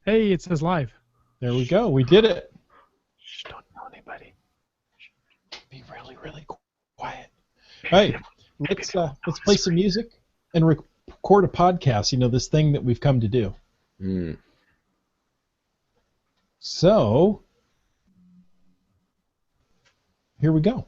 Hey, it says live. There we go. We did it. Shh, don't tell anybody. Shh. Be really, really quiet. All right, let's play some music and record a podcast. You know, this thing that we've come to do. So here we go.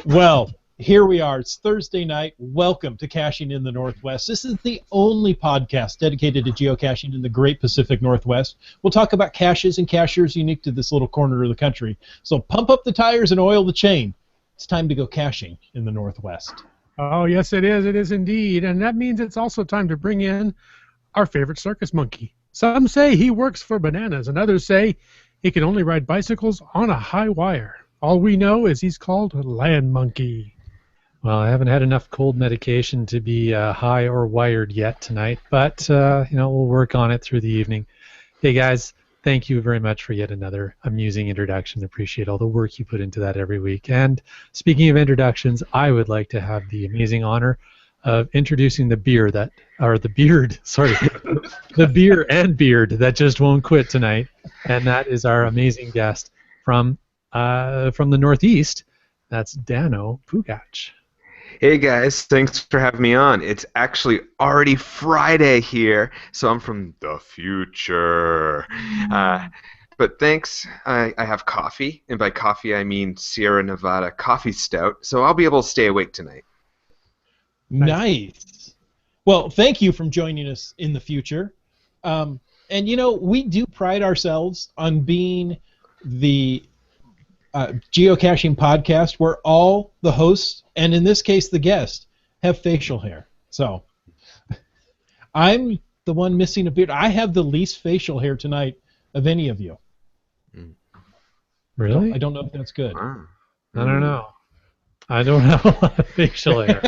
Well, here we are. It's Thursday night. Welcome to Caching in the Northwest. This is the only podcast dedicated to geocaching in the Great Pacific Northwest. We'll talk about caches and cachers unique to this little corner of the country. So pump up the tires and oil the chain. It's time to go caching in the Northwest. Oh, yes, it is. It is indeed. And that means it's also time to bring in our favorite circus monkey. Some say he works for bananas, and others say he can only ride bicycles on a high wire. All we know is he's called Land Monkey. Well, I haven't had enough cold medication to be high or wired yet tonight, but we'll work on it through the evening. Hey guys, thank you very much for yet another amusing introduction. Appreciate all the work you put into that every week. And speaking of introductions, I would like to have the amazing honor of introducing the beer the beer and beard that just won't quit tonight, and that is our amazing guest from the Northeast. That's Dano Pugach. Hey guys, thanks for having me on. It's actually already Friday here, so I'm from the future. But thanks, I have coffee, and by coffee I mean Sierra Nevada Coffee Stout, so I'll be able to stay awake tonight. Nice. Well, thank you for joining us in the future. And you know, we do pride ourselves on being the geocaching podcast where all the hosts, and in this case the guest, have facial hair. So I'm the one missing a beard. I have the least facial hair tonight of any of you. Really? I don't know if that's good. I don't know. I don't have a lot of facial hair.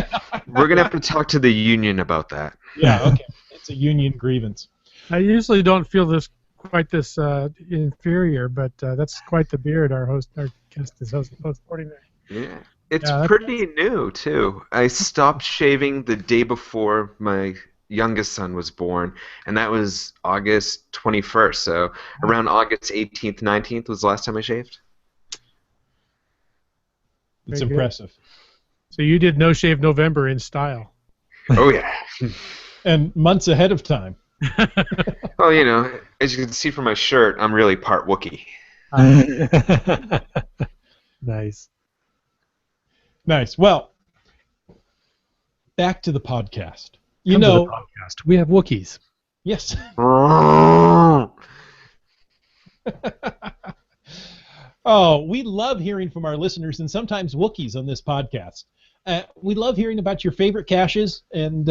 We're going to have to talk to the union about that. Yeah, okay. It's a union grievance. I usually don't feel quite this inferior, but that's quite the beard our guest is sporting there. Yeah, it's pretty new too. I stopped shaving the day before my youngest son was born, and that was August 21st. So around August 18th, 19th was the last time I shaved. It's Very impressive. Good. So you did No Shave November in style. Oh yeah. And months ahead of time. Well, you know, as you can see from my shirt, I'm really part Wookiee. Nice. Nice. Well, back to the podcast. Come to the podcast. We have Wookiees. Yes. Oh, we love hearing from our listeners and sometimes Wookiees on this podcast. We love hearing about your favorite caches and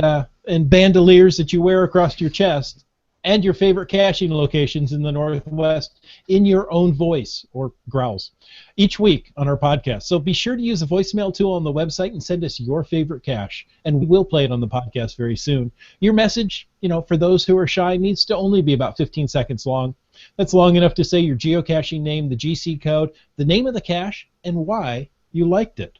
bandoliers that you wear across your chest, and your favorite caching locations in the Northwest in your own voice or growls each week on our podcast. So be sure to use the voicemail tool on the website and send us your favorite cache, and we will play it on the podcast very soon. Your message, you know, for those who are shy, needs to only be about 15 seconds long. That's long enough to say your geocaching name, the GC code, the name of the cache, and why you liked it.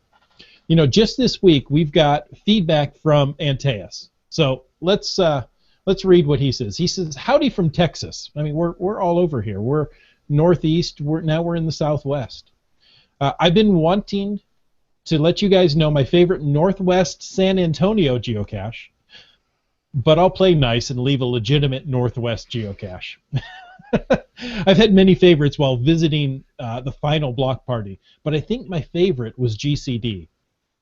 You know, just this week we've got feedback from Antaeus. So let's read what he says. He says, "Howdy from Texas." I mean, we're all over here. We're northeast. Now we're in the southwest. I've been wanting to let you guys know my favorite Northwest San Antonio geocache, but I'll play nice and leave a legitimate Northwest geocache. I've had many favorites while visiting the final block party, but I think my favorite was GCD,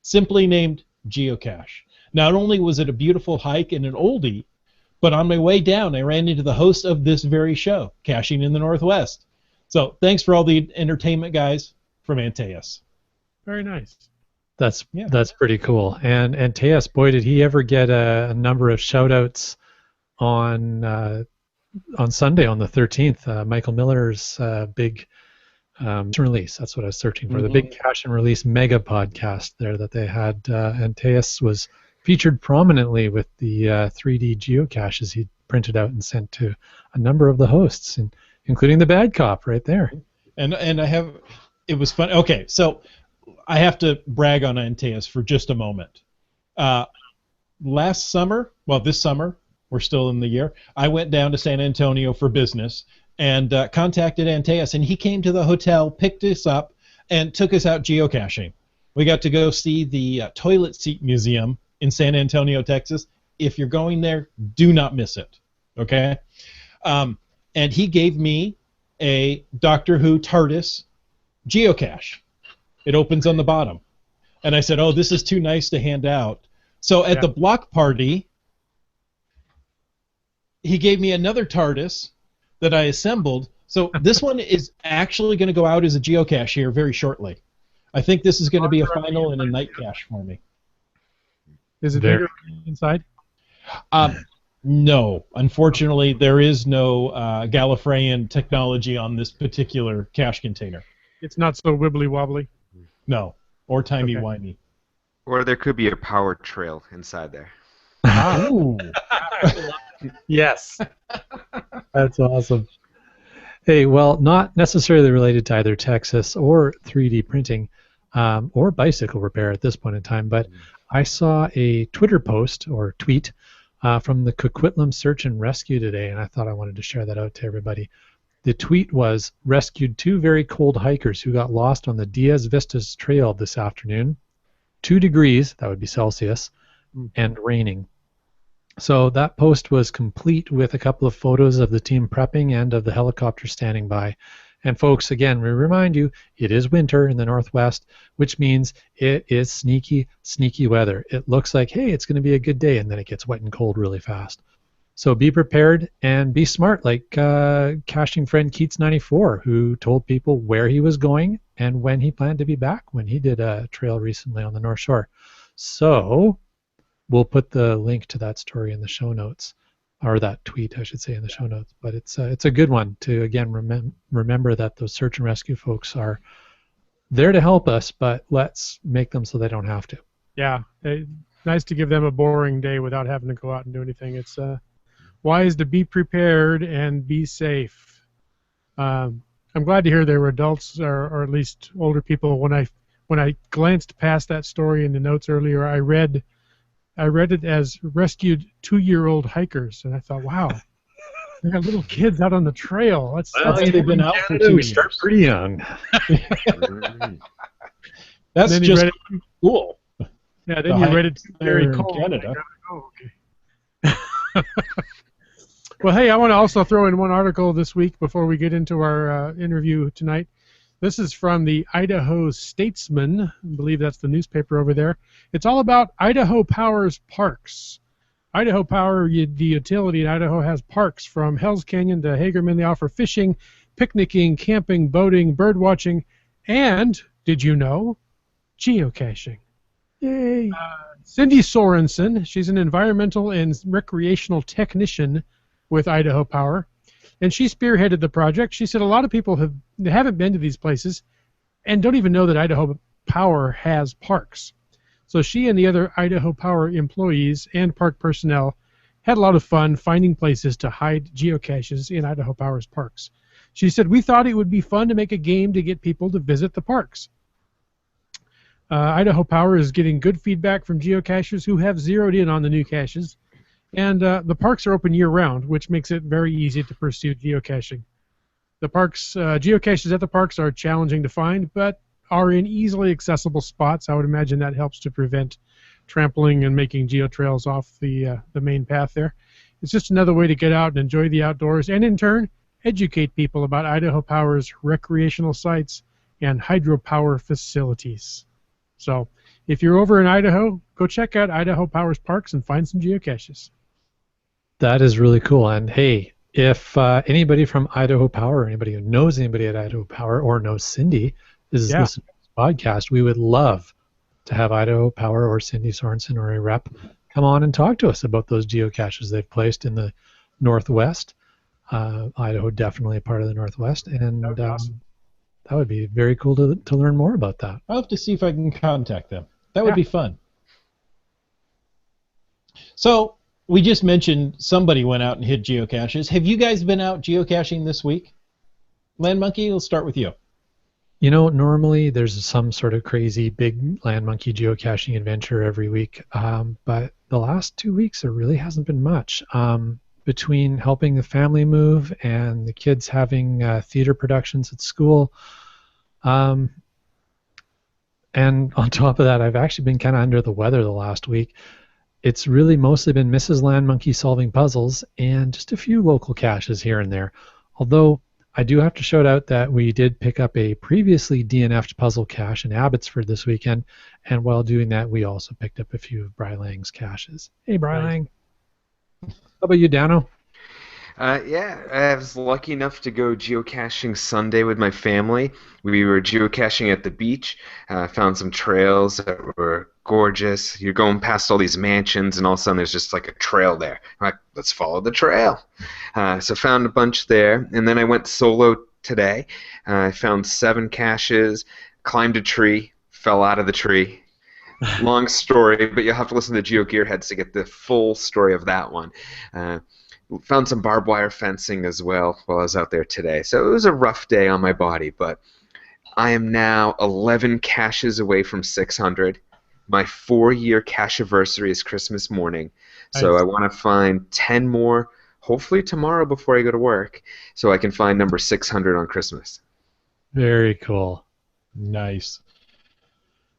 simply named Geocache. Not only was it a beautiful hike and an oldie, but on my way down I ran into the host of this very show, Caching in the Northwest. So thanks for all the entertainment, guys, from Antaeus. Very nice. That's pretty cool. And Tejas, boy, did he ever get a number of shout outs on Sunday on the 13th. Michael Miller's big release. That's what I was searching for. The big cache and release mega podcast there that they had. And Tejas was featured prominently with the 3D geocaches he printed out and sent to a number of the hosts, including the bad cop right there. And it was fun. Okay, so I have to brag on Antaeus for just a moment. This summer, we're still in the year, I went down to San Antonio for business and contacted Antaeus, and he came to the hotel, picked us up, and took us out geocaching. We got to go see the Toilet Seat Museum in San Antonio, Texas. If you're going there, do not miss it, okay? And he gave me a Doctor Who TARDIS geocache. It opens on the bottom. And I said, oh, this is too nice to hand out. So at the block party, he gave me another TARDIS that I assembled. So this one is actually going to go out as a geocache here very shortly. I think this is going to be a final and a night cache for me. Is it bigger inside? No. Unfortunately, there is no Gallifreyan technology on this particular cache container. It's not so wibbly-wobbly? No. Or timey-wimey. Or there could be a power trail inside there. Ooh. Yes. That's awesome. Hey, well, not necessarily related to either Texas or 3D printing or bicycle repair at this point in time, but I saw a Twitter post or tweet from the Coquitlam Search and Rescue today, and I thought I wanted to share that out to everybody. The tweet was, rescued 2 very cold hikers who got lost on the Diaz Vistas Trail this afternoon. 2 degrees, that would be Celsius, and raining. So that post was complete with a couple of photos of the team prepping and of the helicopter standing by. And folks, again, we remind you, it is winter in the Northwest, which means it is sneaky, sneaky weather. It looks like, hey, it's going to be a good day, and then it gets wet and cold really fast. So be prepared and be smart, like caching friend Keats94, who told people where he was going and when he planned to be back when he did a trail recently on the North Shore. So we'll put the link to that story in the show notes, or that tweet, I should say, in the show notes. But it's a good one to, again, remember that those search and rescue folks are there to help us, but let's make them so they don't have to. Yeah, nice to give them a boring day without having to go out and do anything. It's wise to be prepared and be safe. I'm glad to hear they were adults or at least older people. When I glanced past that story in the notes earlier, I read it as rescued 2-year-old hikers, and I thought, wow, they got little kids out on the trail. They've been out for 2 years. We start pretty young. That's just cool. Yeah, then you read it very cold. Canada. Oh, okay. Well, hey, I want to also throw in one article this week before we get into our interview tonight. This is from the Idaho Statesman. I believe that's the newspaper over there. It's all about Idaho Power's parks. Idaho Power, the utility in Idaho, has parks from Hells Canyon to Hagerman. They offer fishing, picnicking, camping, boating, bird watching, and, did you know, geocaching. Yay! Cindy Sorensen, she's an environmental and recreational technician with Idaho Power, and she spearheaded the project. She said a lot of people haven't been to these places and don't even know that Idaho Power has parks. So she and the other Idaho Power employees and park personnel had a lot of fun finding places to hide geocaches in Idaho Power's parks. She said, we thought it would be fun to make a game to get people to visit the parks. Idaho Power is getting good feedback from geocachers who have zeroed in on the new caches. And the parks are open year-round, which makes it very easy to pursue geocaching. The parks, geocaches at the parks are challenging to find, but are in easily accessible spots. I would imagine that helps to prevent trampling and making geotrails off the main path there. It's just another way to get out and enjoy the outdoors, and in turn, educate people about Idaho Power's recreational sites and hydropower facilities. So, if you're over in Idaho, go check out Idaho Power's parks and find some geocaches. That is really cool. And hey, if anybody from Idaho Power, or anybody who knows anybody at Idaho Power, or knows Cindy, is listening to this podcast, we would love to have Idaho Power or Cindy Sorensen or a rep come on and talk to us about those geocaches they've placed in the Northwest. Idaho definitely a part of the Northwest, and That would be awesome. that would be very cool to learn more about that. I'll have to see if I can contact them. That would be fun. So we just mentioned somebody went out and hid geocaches. Have you guys been out geocaching this week? Land Monkey, we'll start with you. You know, normally there's some sort of crazy big Land Monkey geocaching adventure every week, but the last 2 weeks there really hasn't been much. Between helping the family move and the kids having theater productions at school, and on top of that, I've actually been kind of under the weather the last week. It's really mostly been Mrs. Land Monkey solving puzzles and just a few local caches here and there. Although I do have to shout out that we did pick up a previously DNF'd puzzle cache in Abbotsford this weekend, and while doing that, we also picked up a few of Bry Lang's caches. Hey, Bry Lang. How about you, Dano? Yeah, I was lucky enough to go geocaching Sunday with my family. We were geocaching at the beach, found some trails that were gorgeous. You're going past all these mansions, and all of a sudden there's just like a trail there. I'm like, let's follow the trail. So found a bunch there, and then I went solo today. I found 7 caches, climbed a tree, fell out of the tree. Long story, but you'll have to listen to GeoGearheads to get the full story of that one. Found some barbed wire fencing as well while I was out there today. So it was a rough day on my body, but I am now 11 caches away from 600. My 4-year cache anniversary is Christmas morning, so I want to find 10 more, hopefully tomorrow before I go to work, so I can find number 600 on Christmas. Very cool. Nice.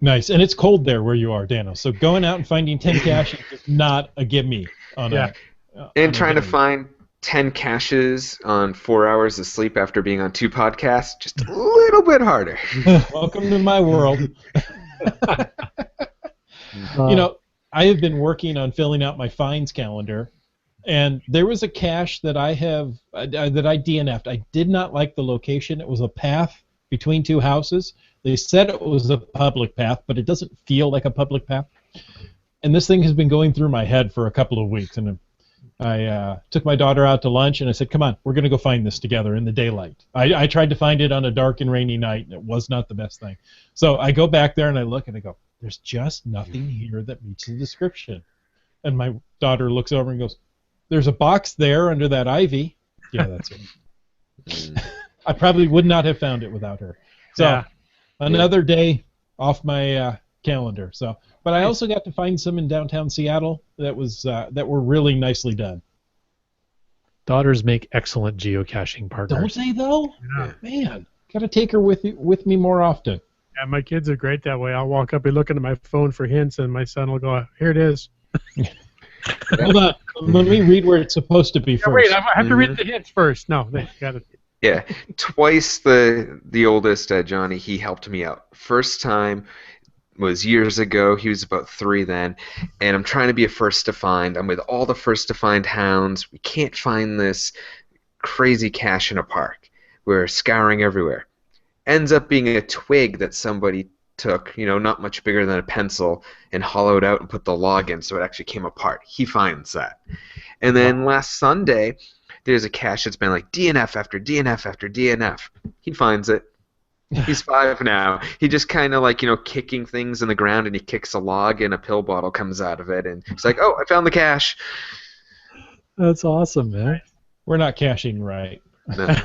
Nice. And it's cold there where you are, Dano, so going out and finding 10 caches is not a gimme on and trying to find 10 caches on 4 hours of sleep after being on 2 podcasts, just a little bit harder. Welcome to my world. You know, I have been working on filling out my finds calendar, and there was a cache that I DNF'd. I did not like the location. It was a path between 2 houses. They said it was a public path, but it doesn't feel like a public path. And this thing has been going through my head for a couple of weeks, and I took my daughter out to lunch, and I said, come on, we're going to go find this together in the daylight. I tried to find it on a dark and rainy night, and it was not the best thing. So I go back there, and I look, and I go, there's just nothing here that meets the description. And my daughter looks over and goes, there's a box there under that ivy. Yeah, that's it. I probably would not have found it without her. So another day off my calendar. So, but I also got to find some in downtown Seattle that were really nicely done. Daughters make excellent geocaching partners. Don't they though? Yeah. Man, gotta take her with me more often. Yeah, my kids are great that way. I'll walk up, be looking at my phone for hints, and my son will go, here it is. Hold on. Let me read where it's supposed to be first. Wait, I have to read the hints first. No, they got it. Yeah, twice the oldest, Johnny, he helped me out. First time was years ago. He was about 3 then, and I'm trying to be a first to find. I'm with all the first to find hounds. We can't find this crazy cache in a park. We're scouring everywhere. Ends up being a twig that somebody took, not much bigger than a pencil, and hollowed out and put the log in, so it actually came apart. He finds that. And then last Sunday, there's a cache that's been like DNF after DNF after DNF. He finds it. He's 5 now. He just kind of kicking things in the ground, and he kicks a log, and a pill bottle comes out of it, and he's like, oh, I found the cache. That's awesome, man. We're not caching right. No.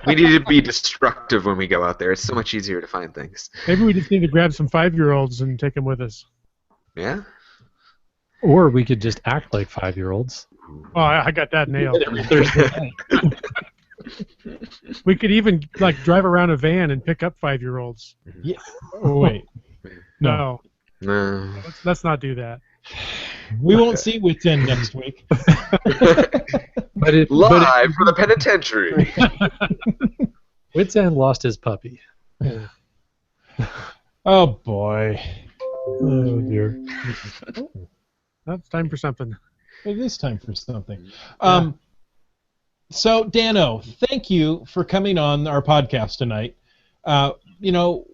We need to be destructive when we go out there. It's so much easier to find things. Maybe we just need to grab some 5-year-olds and take them with us. Yeah? Or we could just act like 5-year-olds. Oh, I got that nailed. We could even drive around a van and pick up 5-year-olds. Yeah. Oh, wait. No. No. Let's not do that. We won't see what's in next week. Live from the penitentiary. Wits End lost his puppy. Oh boy. Oh dear. That's time for something. It is time for something. So Dano, thank you for coming on our podcast tonight.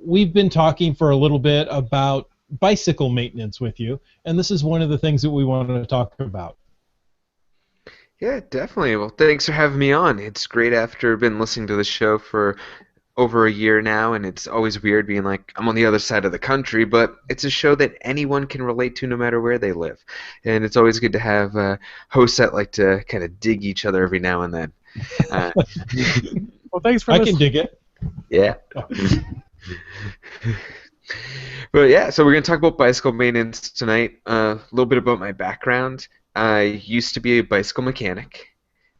We've been talking for a little bit about bicycle maintenance with you, and this is one of the things that we want to talk about. Yeah, definitely. Well, thanks for having me on. It's great after been listening to the show for over a year now, and it's always weird being like, I'm on the other side of the country, but it's a show that anyone can relate to no matter where they live. And it's always good to have hosts that like to kind of dig each other every now and then. Uh, Well, thanks for I listening. can dig it. yeah. But yeah, so we're going to talk about bicycle maintenance tonight. A little bit about my background. I used to be a bicycle mechanic.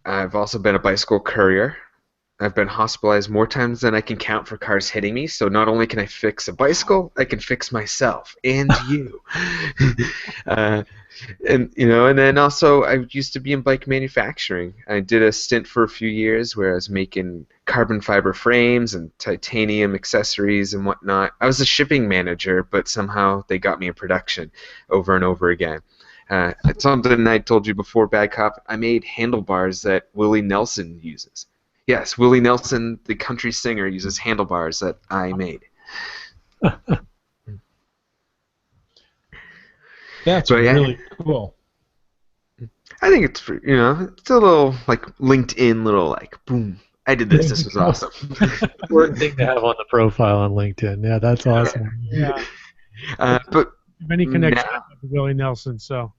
I've also been a bicycle courier. I've been hospitalized more times than I can count for cars hitting me, so not only can I fix a bicycle, I can fix myself and you. And then also I used to be in bike manufacturing. I did a stint for a few years where I was making carbon fiber frames and titanium accessories and whatnot. I was a shipping manager, but somehow they got me in production over and over again. It's something I told you before, Bad Cop. I made handlebars that Willie Nelson uses. Yes, Willie Nelson, the country singer, uses handlebars that I made. That's But yeah, really cool. I think it's it's a little like LinkedIn, little like boom. I did this. This was awesome. Important thing to have on the profile on LinkedIn. Yeah, that's awesome. Yeah. But Many connections now, with Willie Nelson, so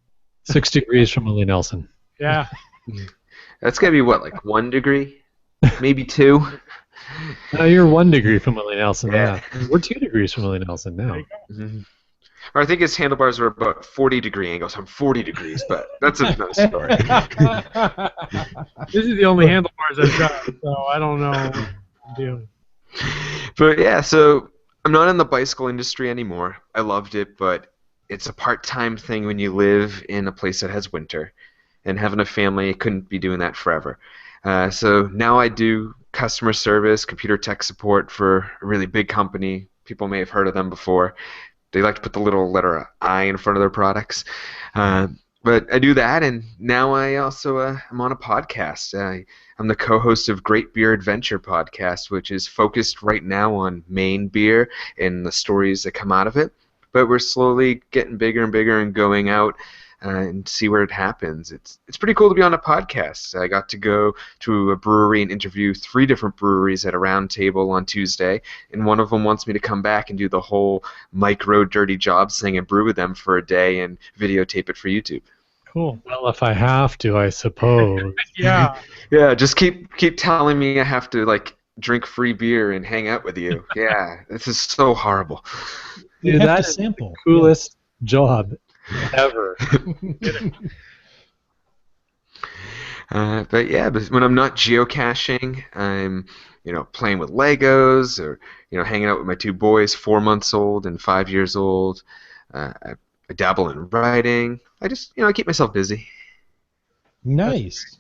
6 degrees from Willie Nelson. yeah. that's gotta be what, like 1 degree, maybe 2. No, you're 1 degree from Willie Nelson. Yeah. Yeah. We're 2 degrees from Willie Nelson now. Mhm. Or I think his handlebars were about 40-degree angles. I'm 40 degrees, but that's another story. This is the only handlebars I've got, so I don't know what I'm doing. But yeah, so I'm not in the bicycle industry anymore. I loved it, but it's a part-time thing when you live in a place that has winter. And having a family, I couldn't be doing that forever. So now I do customer service, computer tech support for a really big company. People may have heard of them before. They like to put the little letter I in front of their products. But I do that, and now I also I'm on a podcast. I'm the co-host of Great Beer Adventure podcast, which is focused right now on Maine beer and the stories that come out of it. But we're slowly getting bigger and bigger and going out and see where it happens. It's pretty cool to be on a podcast. I got to go to a brewery and interview 3 different breweries at a round table on Tuesday, and one of them wants me to come back and do the whole micro dirty jobs thing and brew with them for a day and videotape it for YouTube. Cool. Well, if I have to, I suppose. Yeah. Yeah, just keep telling me I have to like drink free beer and hang out with you. Yeah, this is so horrible. You Dude, have that to is sample. the coolest job ever. But when I'm not geocaching, I'm playing with Legos or hanging out with my 2 boys, 4 months old and 5 years old. I dabble in writing. I just I keep myself busy. Nice.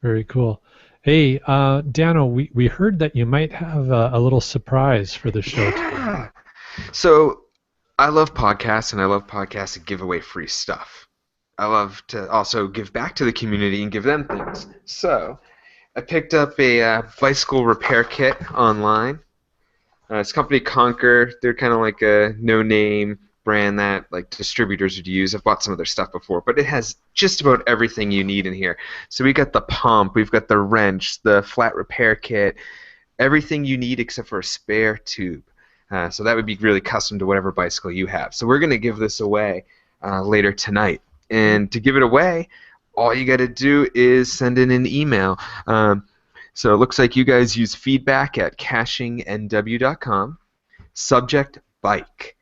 Very cool. Hey, Dano, we heard that you might have a little surprise for the show today. Yeah. So I love podcasts, and I love podcasts that give away free stuff. I love to also give back to the community and give them things. So I picked up a bicycle repair kit online. It's company Conquer. They're kind of like a no-name brand that like distributors would use. I've bought some of their stuff before, but it has just about everything you need in here. So we got the pump, we've got the wrench, the flat repair kit, everything you need except for a spare tube. So that would be really custom to whatever bicycle you have. So we're going to give this away later tonight. And to give it away, all you got to do is send in an email. So it looks like you guys use feedback at cachingnw.com. Subject bike.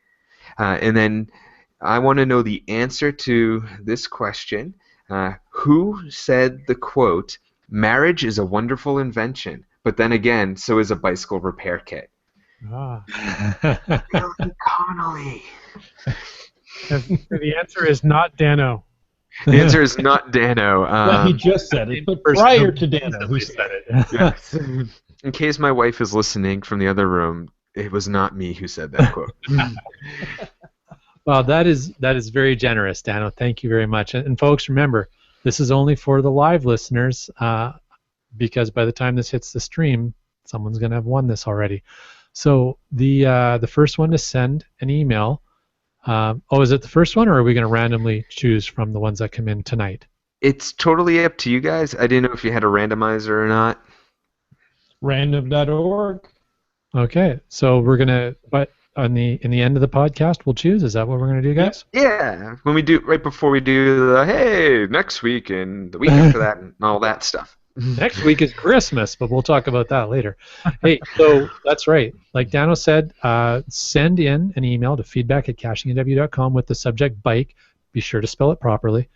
And then I want to know the answer to this question. Who said the quote, "Marriage is a wonderful invention, but then again, so is a bicycle repair kit"? Ah. Billy Connolly. The answer is not Dano. The answer is not Dano. Well, he just said it, but prior to Dano, who said it? Yes. In case my wife is listening from the other room, it was not me who said that quote. Well, that is very generous, Dano. Thank you very much. And folks, remember, this is only for the live listeners because by the time this hits the stream, someone's going to have won this already. So the first one to send an email Is it the first one, or are we going to randomly choose from the ones that come in tonight? It's totally up to you guys. I didn't know if you had a randomizer or not. Random.org. Okay, so we're gonna, but in the end of the podcast, we'll choose. Is that what we're gonna do, guys? Yeah, when we do right before we do the hey next week and the week after that and all that stuff. Next week is Christmas, but we'll talk about that later. Hey, so that's right. Like Dano said, send in an email to feedback@cachingandw.com with the subject bike. Be sure to spell it properly,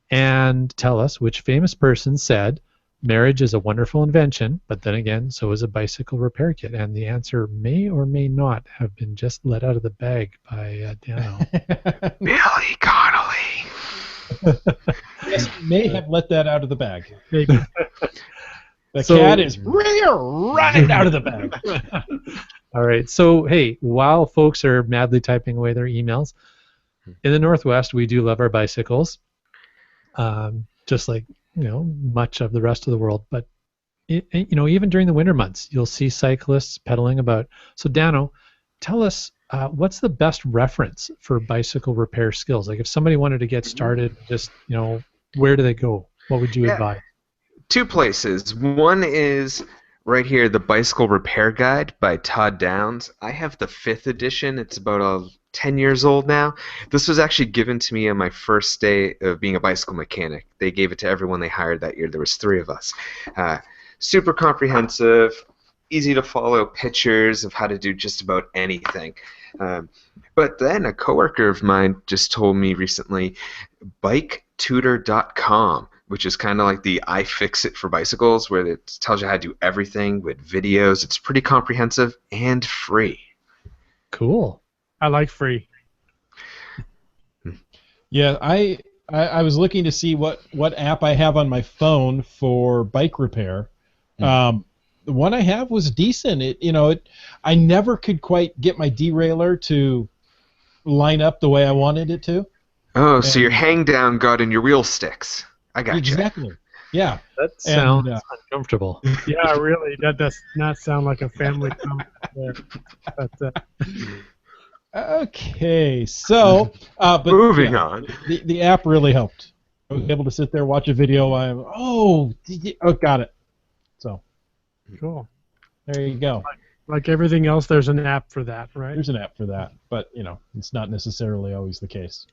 and tell us which famous person said marriage is a wonderful invention, but then again, so is a bicycle repair kit. And the answer may or may not have been just let out of the bag by Dano. Billy Connolly. Yes, may have let that out of the bag. Maybe. The cat is right out of the bag. All right. So, hey, while folks are madly typing away their emails, in the Northwest, we do love our bicycles, just like much of the rest of the world. But even during the winter months, you'll see cyclists pedaling about. So, Dano, tell us what's the best reference for bicycle repair skills? Like, if somebody wanted to get started, just where do they go? What would you advise? 2 places. One is right here, the Bicycle Repair Guide by Todd Downs. I have the 5th edition. It's about 10 years old now. This was actually given to me on my first day of being a bicycle mechanic. They gave it to everyone they hired that year. There was 3 of us. Super comprehensive, easy to follow pictures of how to do just about anything. But then a coworker of mine just told me recently, biketutor.com, which is kind of like the iFixit for bicycles, where it tells you how to do everything with videos. It's pretty comprehensive and free. Cool. I like free. Yeah, I was looking to see what app I have on my phone for bike repair. The one I have was decent. I never could quite get my derailleur to line up the way I wanted it to. Oh, so your hang down got in your wheel sticks. I got exactly. Yeah. That sounds uncomfortable. Yeah, really. That does not sound like a family comment there. But, okay, so but moving on. The app really helped. I was able to sit there, watch a video. Got it. So cool. There you go. Like everything else, there's an app for that, right? There's an app for that, but it's not necessarily always the case.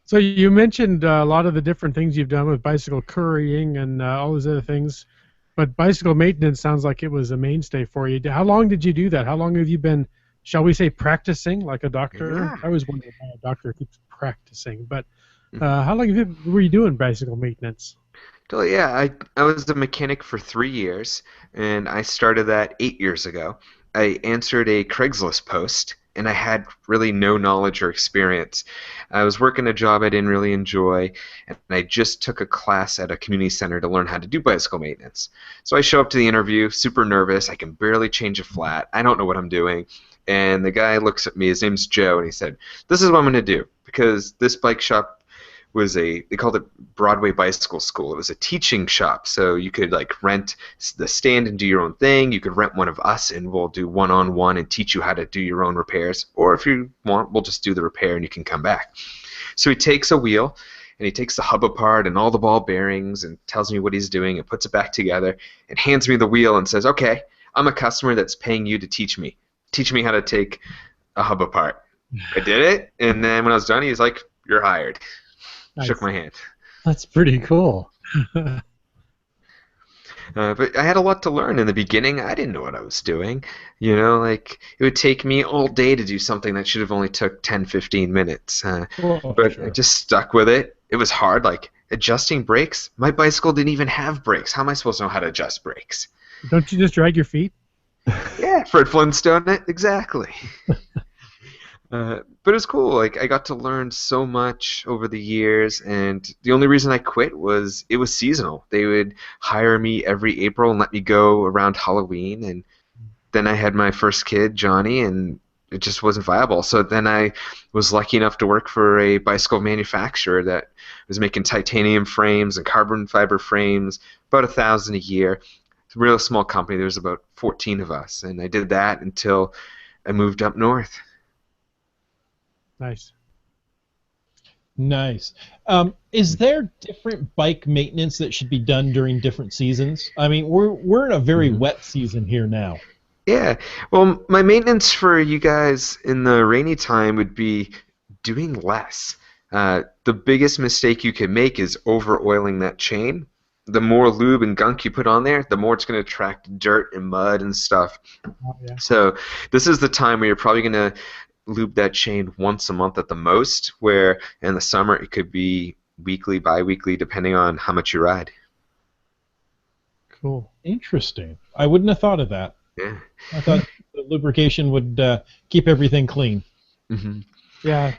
So you mentioned a lot of the different things you've done with bicycle couriering and all those other things, but bicycle maintenance sounds like it was a mainstay for you. How long did you do that? How long have you been, shall we say, practicing like a doctor? Yeah. I always wondered how a doctor keeps practicing, but how long were you doing bicycle maintenance? Yeah, I was a mechanic for 3 years, and I started that 8 years ago. I answered a Craigslist post, and I had really no knowledge or experience. I was working a job I didn't really enjoy, and I just took a class at a community center to learn how to do bicycle maintenance. So I show up to the interview, super nervous. I can barely change a flat. I don't know what I'm doing. And the guy looks at me. His name's Joe, and he said, "This is what I'm going to do, because this bike shop was they called it Broadway Bicycle School. It was a teaching shop, so you could rent the stand and do your own thing. You could rent one of us, and we'll do one-on-one and teach you how to do your own repairs. Or if you want, we'll just do the repair and you can come back." So he takes a wheel, and he takes the hub apart and all the ball bearings and tells me what he's doing and puts it back together and hands me the wheel and says, "Okay, I'm a customer that's paying you to teach me. Teach me how to take a hub apart." I did it, and then when I was done, he's like, "You're hired." Nice. Shook my hand. That's pretty cool. But I had a lot to learn in the beginning. I didn't know what I was doing. It would take me all day to do something that should have only took 10, 15 minutes. But sure. I just stuck with it. It was hard, like adjusting brakes. My bicycle didn't even have brakes. How am I supposed to know how to adjust brakes? Don't you just drag your feet? Yeah, Fred Flintstone it, exactly. But it was cool. I got to learn so much over the years, and the only reason I quit was it was seasonal. They would hire me every April and let me go around Halloween, and then I had my first kid, Johnny, and it just wasn't viable. So then I was lucky enough to work for a bicycle manufacturer that was making titanium frames and carbon fiber frames, about 1,000 a year. It's a real small company. There was about 14 of us, and I did that until I moved up north. Nice. Nice. Is there different bike maintenance that should be done during different seasons? I mean, we're in a very wet season here now. Yeah. Well, my maintenance for you guys in the rainy time would be doing less. The biggest mistake you can make is over oiling that chain. The more lube and gunk you put on there, the more it's going to attract dirt and mud and stuff. Oh, yeah. So this is the time where you're probably going to lube that chain once a month at the most, where in the summer it could be weekly, bi-weekly, depending on how much you ride. Cool. Interesting. I wouldn't have thought of that. Yeah. I thought the lubrication would keep everything clean. Mm-hmm. Yeah.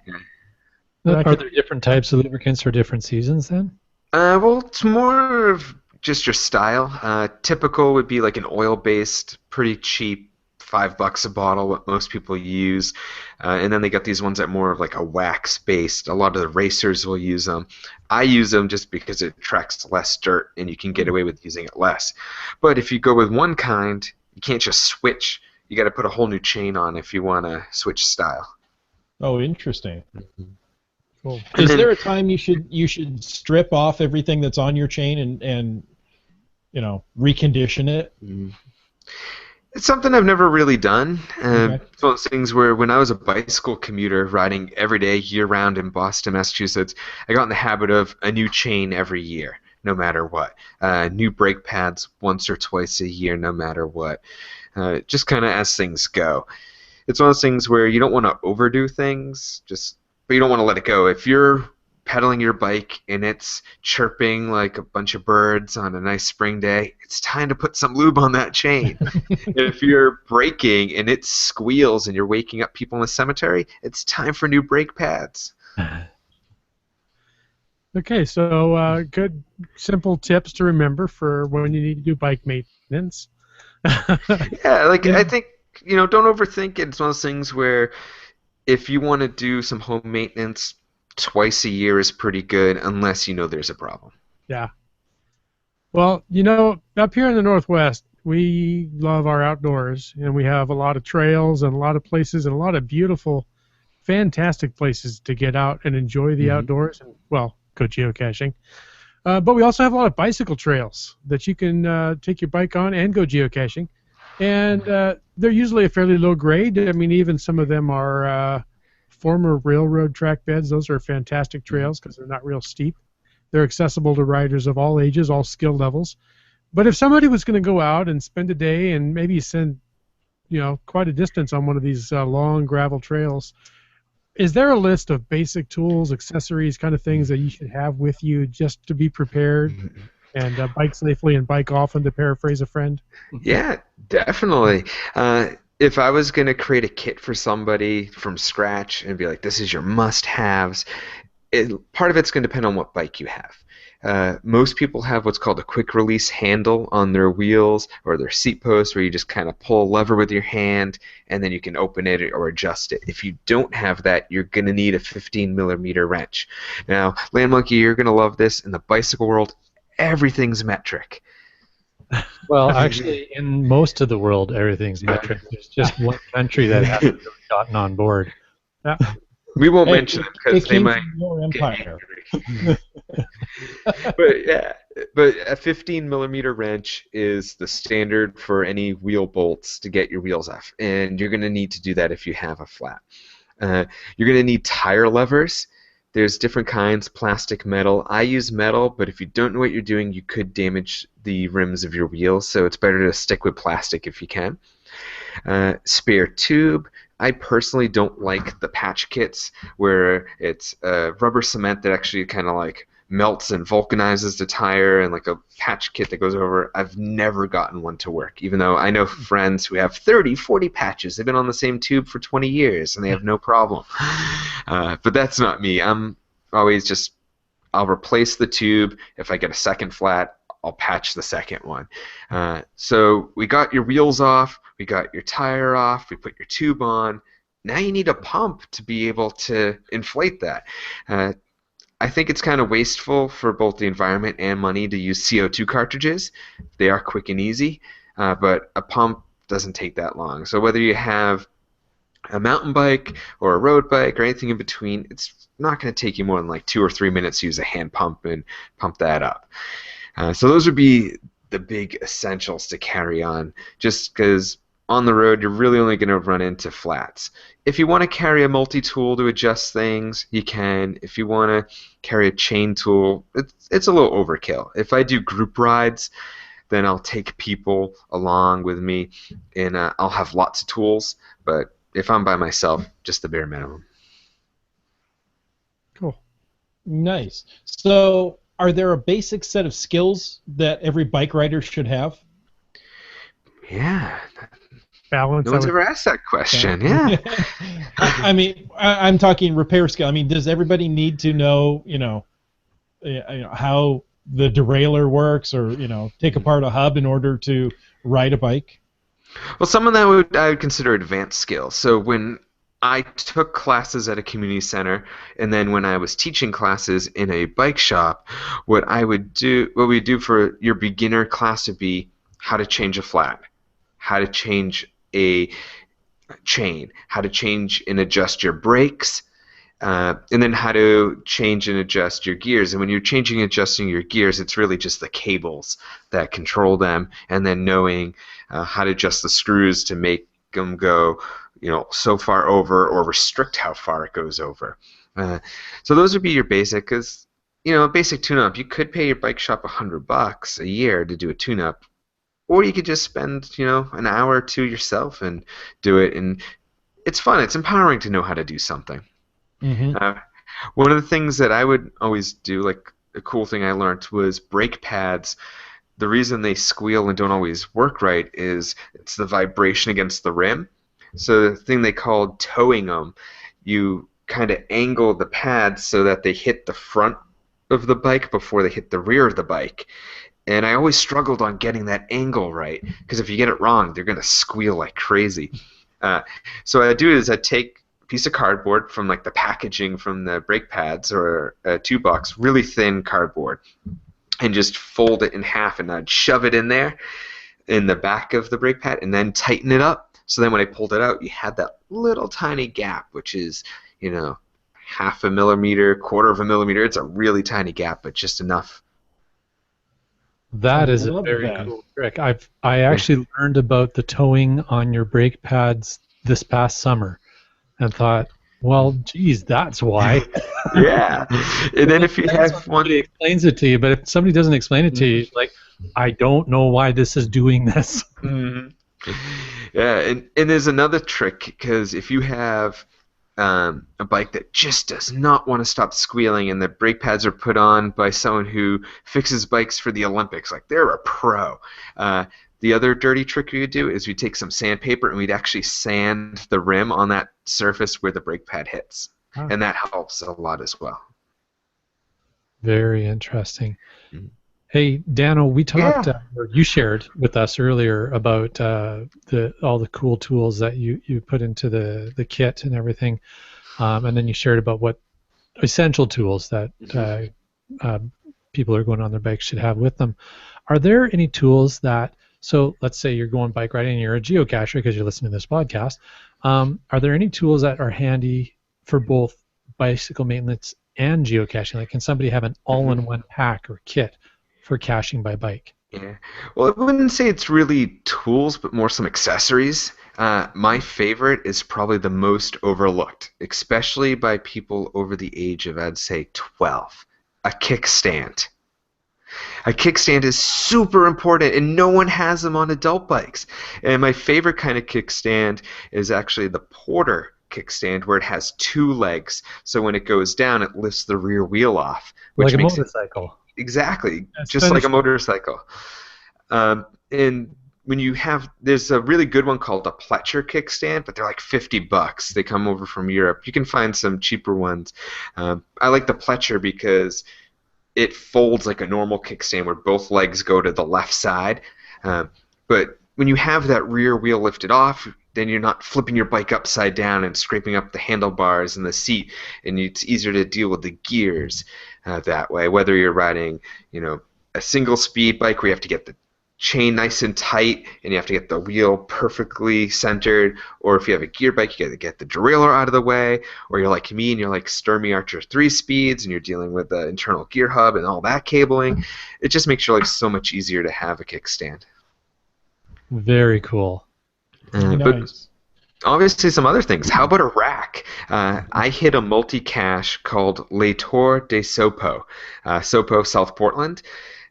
Are there different types of lubricants for different seasons then? Well, it's more of just your style. Typical would be like an oil-based, pretty cheap, $5 a bottle, what most people use. And then they got these ones that are more of like a wax-based. A lot of the racers will use them. I use them just because it attracts less dirt and you can get away with using it less. But if you go with one kind, you can't just switch. You got to put a whole new chain on if you want to switch style. Oh, interesting. Mm-hmm. Cool. Is there a time you should strip off everything that's on your chain and recondition it? Mm. It's something I've never really done. Okay. It's one of those things where when I was a bicycle commuter riding every day, year-round in Boston, Massachusetts, I got in the habit of a new chain every year, no matter what. New brake pads once or twice a year, no matter what. Just kind of as things go. It's one of those things where you don't want to overdo things, but you don't want to let it go. If you're pedaling your bike and it's chirping like a bunch of birds on a nice spring day, it's time to put some lube on that chain. If you're braking and it squeals and you're waking up people in the cemetery, it's time for new brake pads. Okay, so good, simple tips to remember for when you need to do bike maintenance. Yeah, I think, don't overthink it. It's one of those things where if you want to do some home maintenance, twice a year is pretty good unless you know there's a problem. Yeah. Well, up here in the Northwest, we love our outdoors, and we have a lot of trails and a lot of places and a lot of beautiful, fantastic places to get out and enjoy the outdoors and, well, go geocaching. But we also have a lot of bicycle trails that you can take your bike on and go geocaching. And they're usually a fairly low grade. I mean, even some of them are former railroad track beds. Those are fantastic trails because they're not real steep. They're accessible to riders of all ages, all skill levels. But if somebody was going to go out and spend a day and maybe send, quite a distance on one of these long gravel trails, is there a list of basic tools, accessories, kind of things that you should have with you just to be prepared and bike safely and bike often, to paraphrase a friend? Yeah, definitely. If I was going to create a kit for somebody from scratch and be like, this is your must-haves, part of it's going to depend on what bike you have. Most people have what's called a quick-release handle on their wheels or their seat post, where you just kind of pull a lever with your hand and then you can open it or adjust it. If you don't have that, you're going to need a 15mm wrench. Now, Land Monkey, you're going to love this. In the bicycle world, everything's metric. Well, actually, in most of the world, everything's metric. There's just one country that hasn't really gotten on board. Yeah. We won't mention it because they might your empire. but a 15mm wrench is the standard for any wheel bolts to get your wheels off, and you're going to need to do that if you have a flat. You're going to need tire levers. There's different kinds, plastic, metal. I use metal, but if you don't know what you're doing, you could damage the rims of your wheels, so it's better to stick with plastic if you can. Spare tube. I personally don't like the patch kits where it's rubber cement that actually kind of like melts and vulcanizes the tire, and like a patch kit that goes over. I've never gotten one to work, even though I know friends who have 30, 40 patches. They've been on the same tube for 20 years and they have no problem. But that's not me. I'm always I'll replace the tube. If I get a second flat, I'll patch the second one. So we got your wheels off, we got your tire off, we put your tube on. Now you need a pump to be able to inflate that. I think it's kind of wasteful for both the environment and money to use CO2 cartridges. They are quick and easy, but a pump doesn't take that long. So whether you have a mountain bike or a road bike or anything in between, it's not going to take you more than like 2 or 3 minutes to use a hand pump and pump that up. So those would be the big essentials to carry on, just because on the road you're really only going to run into flats. If you want to carry a multi-tool to adjust things, you can. If you want to carry a chain tool, it's a little overkill. If I do group rides, then I'll take people along with me, and I'll have lots of tools. But if I'm by myself, just the bare minimum. Cool. Nice. So, are there a basic set of skills that every bike rider should have? Yeah. Balance. No one's ever asked that question. Yeah. I mean, I'm talking repair skill. I mean, does everybody need to know, how the derailleur works, or take apart a hub in order to ride a bike? Well, some of that I would consider advanced skills. So when I took classes at a community center, and then when I was teaching classes in a bike shop, what we do for your beginner class would be how to change a flat, how to change a chain, how to change and adjust your brakes, and then how to change and adjust your gears. And when you're changing and adjusting your gears, it's really just the cables that control them, and then knowing how to adjust the screws to make them go, so far over, or restrict how far it goes over. So those would be your basic, because a basic tune-up, you could pay your bike shop $100 a year to do a tune-up, or you could just spend an hour or two yourself and do it. And it's fun. It's empowering to know how to do something. Mm-hmm. One of the things that I would always do, like a cool thing I learned, was brake pads. The reason they squeal and don't always work right is it's the vibration against the rim. So the thing they called towing them, you kind of angle the pads so that they hit the front of the bike before they hit the rear of the bike. And I always struggled on getting that angle right, because if you get it wrong, they're going to squeal like crazy. So what I do is I take a piece of cardboard from like the packaging from the brake pads, or a 2-box, really thin cardboard, and just fold it in half, and I'd shove it in there in the back of the brake pad, and then tighten it up. So then when I pulled it out, you had that little tiny gap, which is, half a millimeter, quarter of a millimeter. It's a really tiny gap, but just enough. That is a very cool trick. I actually learned about the towing on your brake pads this past summer, and thought, well, geez, that's why. Yeah. And then if you have one, somebody explains it to you, but if somebody doesn't explain it to you, like, I don't know why this is doing this. Mm-hmm. Yeah, and there's another trick, because if you have a bike that just does not want to stop squealing, and the brake pads are put on by someone who fixes bikes for the Olympics, like they're a pro. The other dirty trick we would do is we'd take some sandpaper and we'd actually sand the rim on that surface where the brake pad hits. Oh. And that helps a lot as well. Very interesting. Mm-hmm. Hey, Dano, we talked, or you shared with us earlier about all the cool tools that you put into the kit and everything, and then you shared about what essential tools that people who are going on their bikes should have with them. Are there any tools that, so let's say you're going bike riding and you're a geocacher because you're listening to this podcast, are there any tools that are handy for both bicycle maintenance and geocaching? Like, can somebody have an all-in-one pack or kit for caching by bike? Yeah. Well, I wouldn't say it's really tools, but more some accessories. My favorite is probably the most overlooked, especially by people over the age of, I'd say, 12. A kickstand. A kickstand is super important, and no one has them on adult bikes. And my favorite kind of kickstand is actually the Porter kickstand, where it has 2 legs. So when it goes down, it lifts the rear wheel off. Which like a makes motorcycle. Exactly, just like a motorcycle. And when you have, there's a really good one called a Pletcher kickstand, but they're like $50. They come over from Europe. You can find some cheaper ones. I like the Pletcher because it folds like a normal kickstand where both legs go to the left side. But when you have that rear wheel lifted off, then you're not flipping your bike upside down and scraping up the handlebars and the seat, and it's easier to deal with the gears that way. Whether you're riding, a single speed bike where you have to get the chain nice and tight, and you have to get the wheel perfectly centered. Or if you have a gear bike, you got to get the derailleur out of the way. Or you're like me and you're like Sturmey Archer 3 speeds, and you're dealing with the internal gear hub and all that cabling. It just makes your life so much easier to have a kickstand. Very cool. Nice. But obviously some other things. How about a rack? I hit a multi-cache called Les Tours de Sopo, Sopo, South Portland,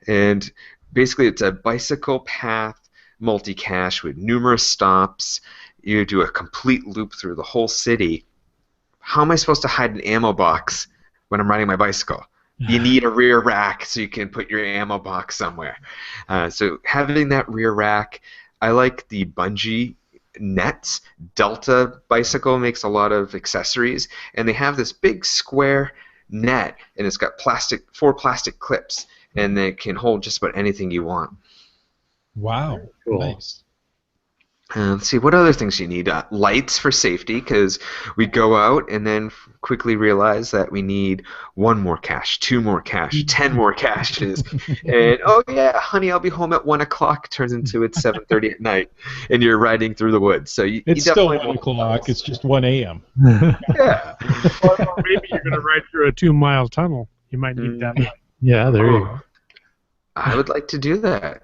and basically it's a bicycle path multi-cache with numerous stops. You do a complete loop through the whole city. How am I supposed to hide an ammo box when I'm riding my bicycle? You need a rear rack so you can put your ammo box somewhere. So having that rear rack, I like the bungee nets. Delta Bicycle makes a lot of accessories, and they have this big square net, and it's got four plastic clips, and they can hold just about anything you want. Wow. Cool. Nice. Let's see, what other things do you need? Lights for safety, because we go out and then quickly realize that we need 1 more cache, 2 more cache, 10 more caches. And, oh yeah, honey, I'll be home at 1 o'clock. Turns into it's 7:30 at night, and you're riding through the woods. So It's still 1 o'clock. It's just 1 a.m. Yeah. Or maybe you're going to ride through a 2-mile tunnel. You might need that. Yeah, there you go. I would like to do that.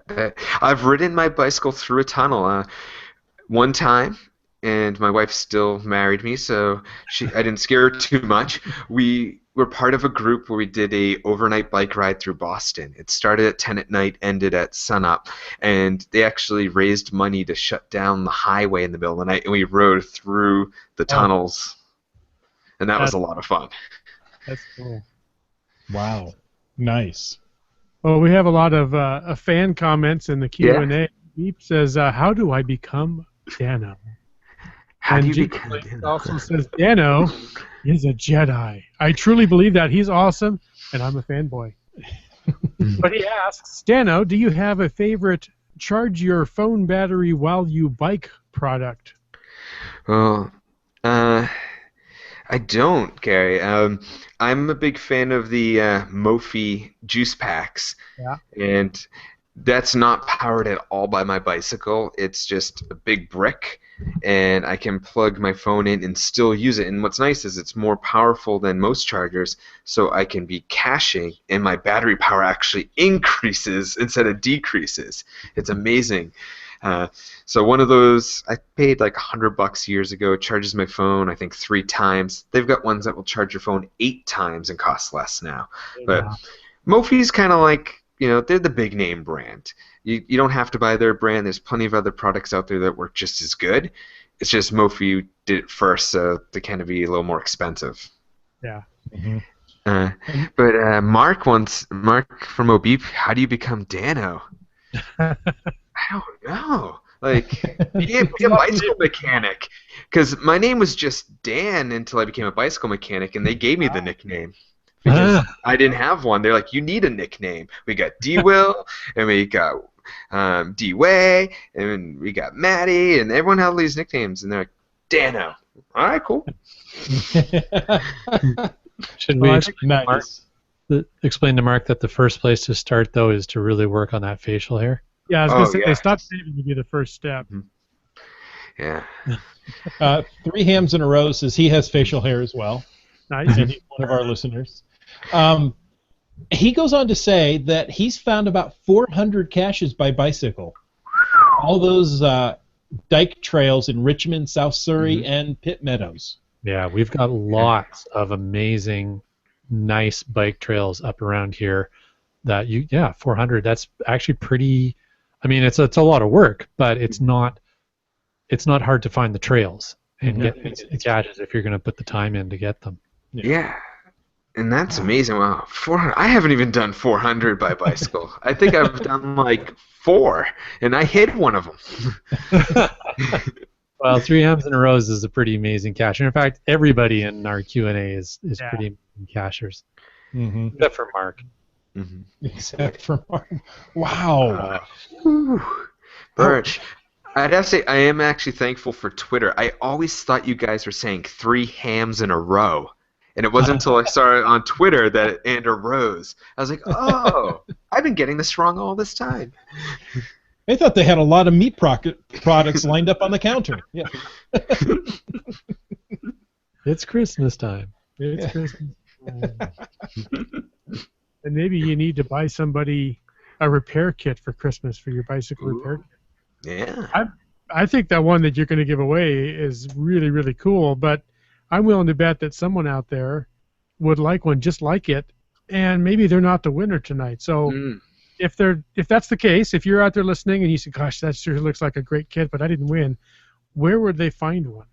I've ridden my bicycle through a tunnel one time, and my wife still married me, so I didn't scare her too much. We were part of a group where we did a overnight bike ride through Boston. It started at 10 at night, ended at sunup, and they actually raised money to shut down the highway in the middle of the night, and we rode through the tunnels, and that was a lot of fun. That's cool. Wow. Nice. Well, we have a lot of fan comments in the Q&A. Deep says, how do I become Dano? How do you Jeep become Dano? also says, Dano is a Jedi. I truly believe that. He's awesome, and I'm a fanboy. But he asks, Dano, do you have a favorite charge your phone battery while you bike product? Well, I don't, Gary. I'm a big fan of the Mophie juice packs. Yeah. And that's not powered at all by my bicycle. It's just a big brick, and I can plug my phone in and still use it. And what's nice is it's more powerful than most chargers, so I can be caching, and my battery power actually increases instead of decreases. It's amazing. So one of those, I paid like $100 years ago. It charges my phone, I think, 3 times. They've got ones that will charge your phone 8 times and cost less now. But Mophie's kind of like, they're the big name brand. You don't have to buy their brand. There's plenty of other products out there that work just as good. It's just Mophie did it first, so they kind of be a little more expensive. Yeah. Mm-hmm. But Mark from Obeep, how do you become Dano? I don't know. Like, be a bicycle mechanic. Because my name was just Dan until I became a bicycle mechanic, and they gave me the nickname. Because I didn't have one. They're like, you need a nickname. We got D-Will, and we got D-Way, and we got Maddie, and everyone had all these nicknames, and they're like, Dano. All right, cool. Should we explain to Mark that the first place to start, though, is to really work on that facial hair? Yeah, I was going to say, stop saving to be the first step. Yeah. 3 Hams in a Row says he has facial hair as well. Nice. And he's one of our listeners. He goes on to say that he's found about 400 caches by bicycle. All those dike trails in Richmond, South Surrey, and Pitt Meadows. Yeah, we've got lots of amazing, nice bike trails up around here. 400. That's actually pretty. I mean, it's a lot of work, but it's not hard to find the trails and get the caches if you're going to put the time in to get them. Yeah. And that's amazing. Wow, 400. I haven't even done 400 by bicycle. I think I've done like 4, and I hit one of them. Well, 3 Hams in a Row is a pretty amazing cacher. In fact, everybody in our Q&A is pretty amazing cachers, except for Mark. Except for Mark. Wow. Birch. I'd have to say I am actually thankful for Twitter. I always thought you guys were saying 3 hams in a row. And it wasn't until I saw it on Twitter that it arose. I was like, oh, I've been getting this wrong all this time. I thought they had a lot of meat products lined up on the counter. Yeah. It's Christmas time. It's Christmas. And maybe you need to buy somebody a repair kit for Christmas for your bicycle repair kit. Yeah. I think that one that you're going to give away is really, really cool, but I'm willing to bet that someone out there would like one just like it, and maybe they're not the winner tonight. So if that's the case, if you're out there listening and you say, gosh, that sure looks like a great kit, but I didn't win, where would they find one?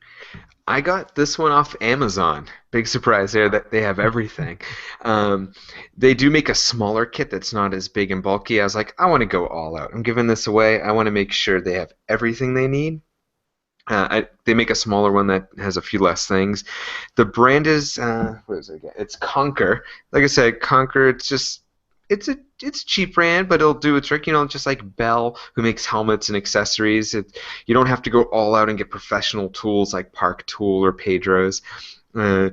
I got this one off Amazon. Big surprise there that they have everything. They do make a smaller kit that's not as big and bulky. I was like, I want to go all out. I'm giving this away. I want to make sure they have everything they need. They make a smaller one that has a few less things. The brand is what is it again? It's Conquer. Like I said, Conquer. It's a cheap brand, but it'll do a trick. Just like Bell, who makes helmets and accessories. You don't have to go all out and get professional tools like Park Tool or Pedro's. A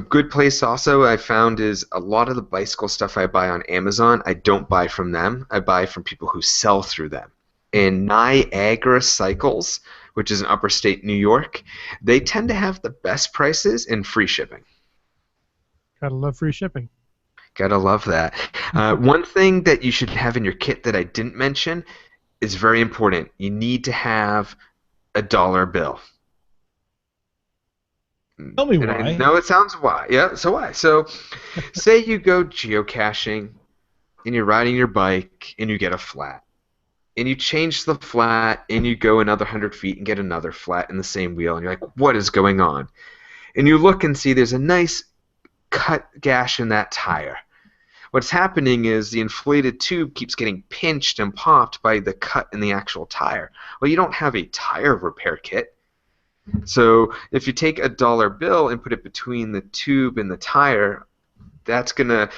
good place also I found is a lot of the bicycle stuff I buy on Amazon. I don't buy from them. I buy from people who sell through them. In Niagara Cycles, which is in upper state New York, they tend to have the best prices and free shipping. Gotta love free shipping. Gotta love that. One thing that you should have in your kit that I didn't mention is very important. You need to have a dollar bill. Tell me and why. I know it sounds why. Yeah, so why? So say you go geocaching and you're riding your bike and you get a flat. And you change the flat, and you go another 100 feet and get another flat in the same wheel, and you're like, what is going on? And you look and see there's a nice cut gash in that tire. What's happening is the inflated tube keeps getting pinched and popped by the cut in the actual tire. Well, you don't have a tire repair kit. So if you take a dollar bill and put it between the tube and the tire, that's going to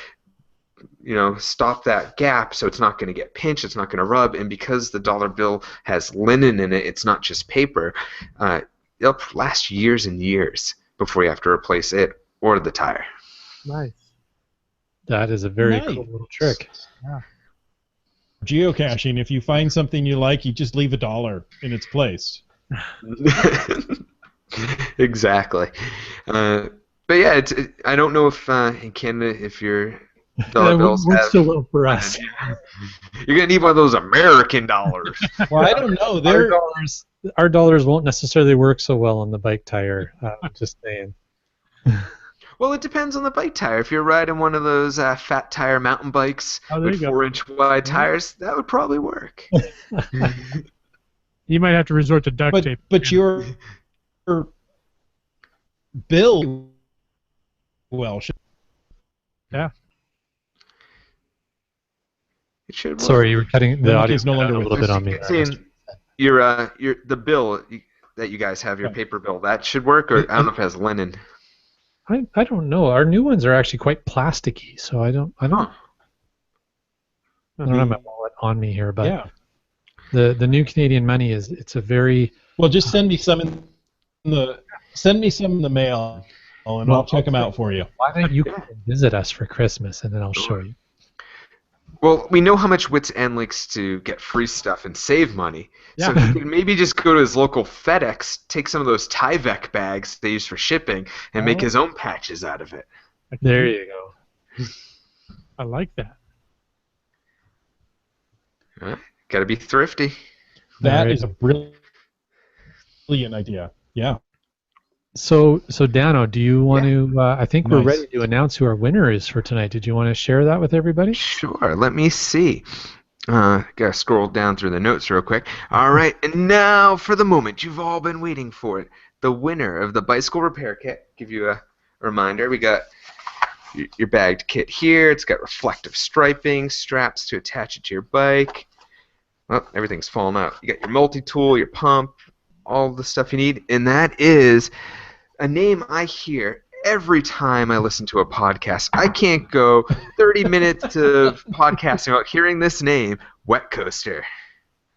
stop that gap, so it's not going to get pinched, it's not going to rub, and because the dollar bill has linen in it, it's not just paper, it'll last years and years before you have to replace it or the tire. Nice. That is a very cool little trick. Yeah. Geocaching, if you find something you like, you just leave $1 in its place. Exactly. But yeah, I don't know if in Canada, if you're dollar bills works so well for us. You're gonna need one of those American dollars. Well, I don't know. Our dollars won't necessarily work so well on the bike tire. I'm just saying. Well, it depends on the bike tire. If you're riding one of those fat tire mountain bikes with 4-inch wide tires, that would probably work. You might have to resort to duct tape. But your bill, well, yeah. It should work. Sorry, you were cutting the audio. Is no longer a little bit on me. The bill that you guys have, your paper bill, that should work, or I don't know if it has linen. I don't know. Our new ones are actually quite plasticky, so I don't have my wallet on me here, but yeah. The new Canadian money it's a very well. Just send me some in the mail, and I'll check them out for you. Why don't you come and visit us for Christmas, and then I'll show you. Well, we know how much Wits End likes to get free stuff and save money. Yeah. So he could maybe just go to his local FedEx, take some of those Tyvek bags they use for shipping, and make his own patches out of it. There you go. I like that. Got to be thrifty. That is a brilliant idea. Yeah. So Dano, do you want to? I think we're ready to announce who our winner is for tonight. Did you want to share that with everybody? Sure. Let me see. Gotta scroll down through the notes real quick. All right, and now for the moment you've all been waiting for it. The winner of the bicycle repair kit. Give you a reminder. We got your bagged kit here. It's got reflective striping, straps to attach it to your bike. Well, everything's falling out. You got your multi-tool, your pump, all the stuff you need, and that is a name I hear every time I listen to a podcast. I can't go 30 minutes of podcasting without hearing this name, Wet Coaster.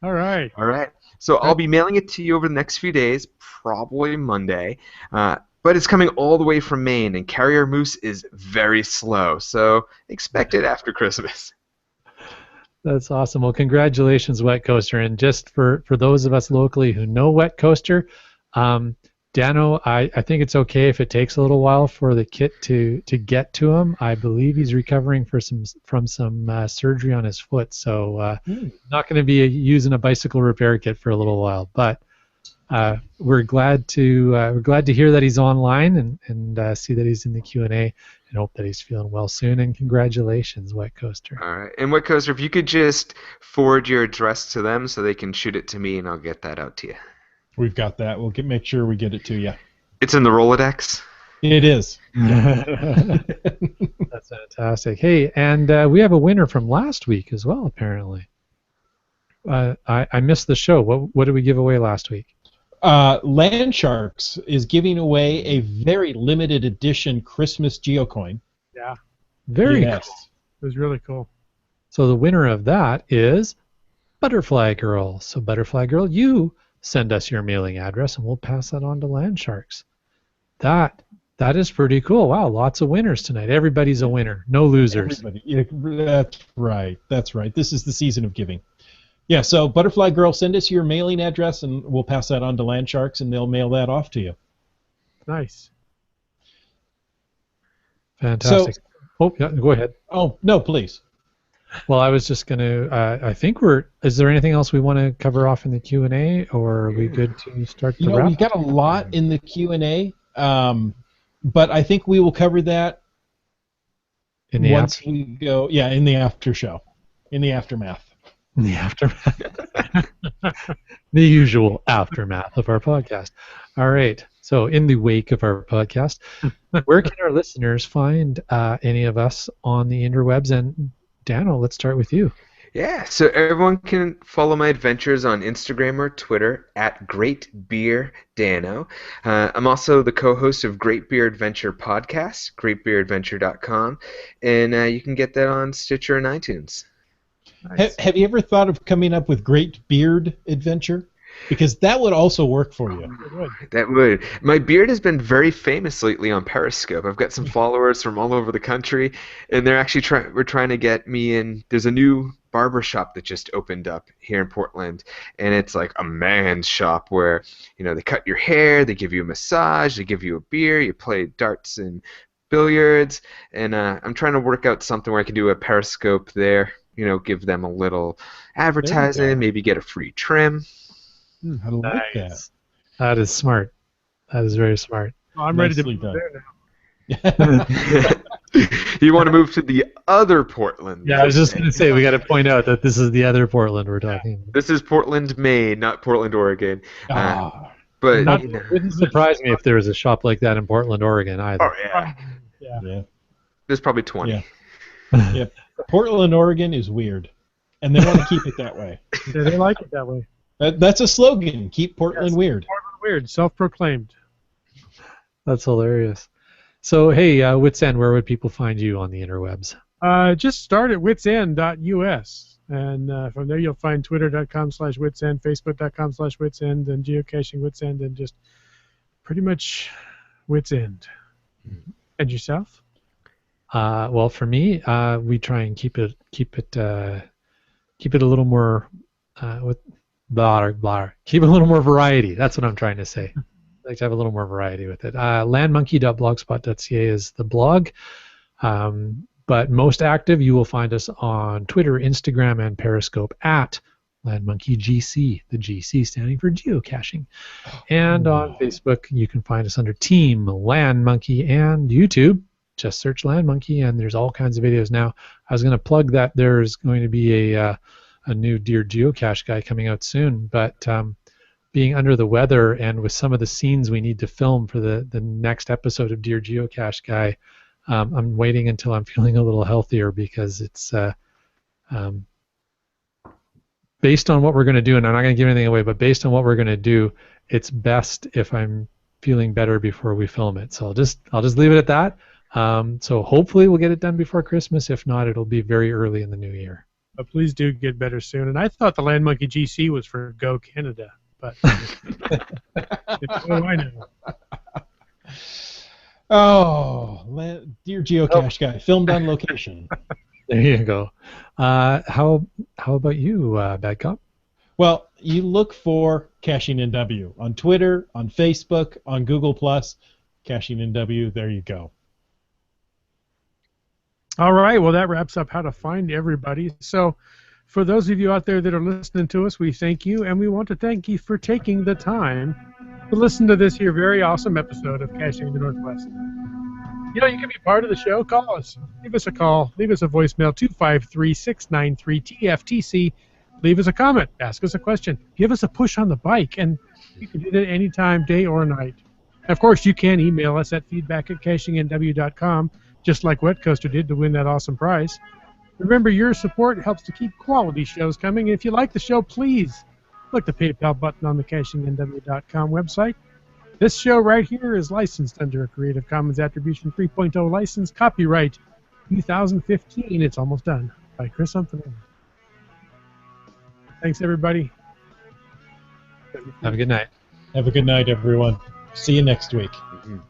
All right. All right. So I'll be mailing it to you over the next few days, probably Monday. But it's coming all the way from Maine, and Carrier Moose is very slow, so expect it after Christmas. That's awesome. Well, congratulations, Wet Coaster. And just for those of us locally who know Wet Coaster, Dano, I think it's okay if it takes a little while for the kit to get to him. I believe he's recovering from some surgery on his foot, so not going to be using a bicycle repair kit for a little while. But we're glad to hear that he's online and see that he's in the Q&A, and hope that he's feeling well soon. And congratulations, Wet Coaster. All right. And Wet Coaster, if you could just forward your address to them so they can shoot it to me, and I'll get that out to you. We've got that. We'll make sure we get it to you. It's in the Rolodex. It is. That's fantastic. Hey, and we have a winner from last week as well, apparently. I missed the show. What did we give away last week? Land Sharks is giving away a very limited edition Christmas geocoin. Yeah. Very Yes. cool. It was really cool. So the winner of that is Butterfly Girl. So Butterfly Girl, you send us your mailing address and we'll pass that on to Land Sharks. That is pretty cool. Wow, lots of winners tonight. Everybody's a winner. No losers. Everybody. Yeah, that's right. That's right. This is the season of giving. Yeah, so Butterfly Girl, send us your mailing address and we'll pass that on to Land Sharks and they'll mail that off to you. Nice. Fantastic. Yeah, go ahead. Oh, no, please. Well, I was just going to, I think is there anything else we want to cover off in the Q&A, or are we good to start the wrap? We've got a lot in the Q&A, but I think we will cover that in the once we go, in the after show, in the aftermath. In the aftermath. The usual aftermath of our podcast. All right. So in the wake of our podcast, where can our listeners find any of us on the interwebs? And Dano, let's start with you. Yeah, so everyone can follow my adventures on Instagram or Twitter at GreatBeerDano. I'm also the co-host of Great Beer Adventure podcast, greatbeeradventure.com, and you can get that on Stitcher and iTunes. Nice. Have you ever thought of coming up with Great Beard Adventure? Because that would also work for you. That would. My beard has been very famous lately on Periscope. I've got some followers from all over the country, and they're actually we're trying to get me in. There's a new barber shop that just opened up here in Portland, and it's like a man's shop where, they cut your hair, they give you a massage, they give you a beer, you play darts and billiards, and I'm trying to work out something where I can do a Periscope there, give them a little advertising, maybe get a free trim. I like that. That is smart. That is very smart. Well, I'm ready to Nicely be done. there now. You want to move to the other Portland. Yeah, I was just going to say, we got to point out that this is the other Portland we're talking about. This is Portland, Maine, not Portland, Oregon. But It wouldn't surprise me if there was a shop like that in Portland, Oregon either. Oh, yeah. Yeah. There's probably 20. Yeah. Portland, Oregon is weird, and they want to keep it that way. Yeah, they like it that way. That's a slogan. Keep Portland weird. Portland weird, self-proclaimed. That's hilarious. So, hey, Wits End, where would people find you on the interwebs? Just start at witsend.us, and from there you'll find twitter.com/witsend, facebook.com/witsend, and geocaching witsend, and just pretty much Witsend. And yourself? Well, for me, we try and keep it a little more with blah. Keep a little more variety. That's what I'm trying to say. I like to have a little more variety with it. Landmonkey.blogspot.ca is the blog. But most active, you will find us on Twitter, Instagram, and Periscope at LandMonkeyGC, the GC standing for geocaching. And on Facebook, you can find us under Team Land Monkey, and YouTube. Just search Land Monkey, and there's all kinds of videos now. I was going to plug that there's going to be a new Dear Geocache guy coming out soon, but being under the weather and with some of the scenes we need to film for the next episode of Dear Geocache guy, I'm waiting until I'm feeling a little healthier, because it's based on what we're going to do, and I'm not going to give anything away, but based on what we're going to do, it's best if I'm feeling better before we film it. So I'll just leave it at that. So hopefully we'll get it done before Christmas. If not, it'll be very early in the new year. But please do get better soon. And I thought the Land Monkey GC was for Go Canada, but what do I know? Oh, Dear Geocache guy, filmed on location. There you go. How about you, Bad Cop? Well, you look for Caching NW on Twitter, on Facebook, on Google+. Caching NW, there you go. All right, well, that wraps up how to find everybody. So for those of you out there that are listening to us, we thank you, and we want to thank you for taking the time to listen to this here very awesome episode of Caching the Northwest. You know, you can be part of the show. Call us. Leave us a call. Leave us a voicemail, 253-693-TFTC. Leave us a comment. Ask us a question. Give us a push on the bike, and you can do that anytime, day or night. And of course, you can email us at feedback@cachingnw.com, just like Wet Coaster did to win that awesome prize. Remember, your support helps to keep quality shows coming. And if you like the show, please click the PayPal button on the cachingnw.com website. This show right here is licensed under a Creative Commons Attribution 3.0 license, copyright 2015. It's almost done, by Chris Humphrey. Thanks, everybody. Have a good night. Have a good night, everyone. See you next week. Mhm.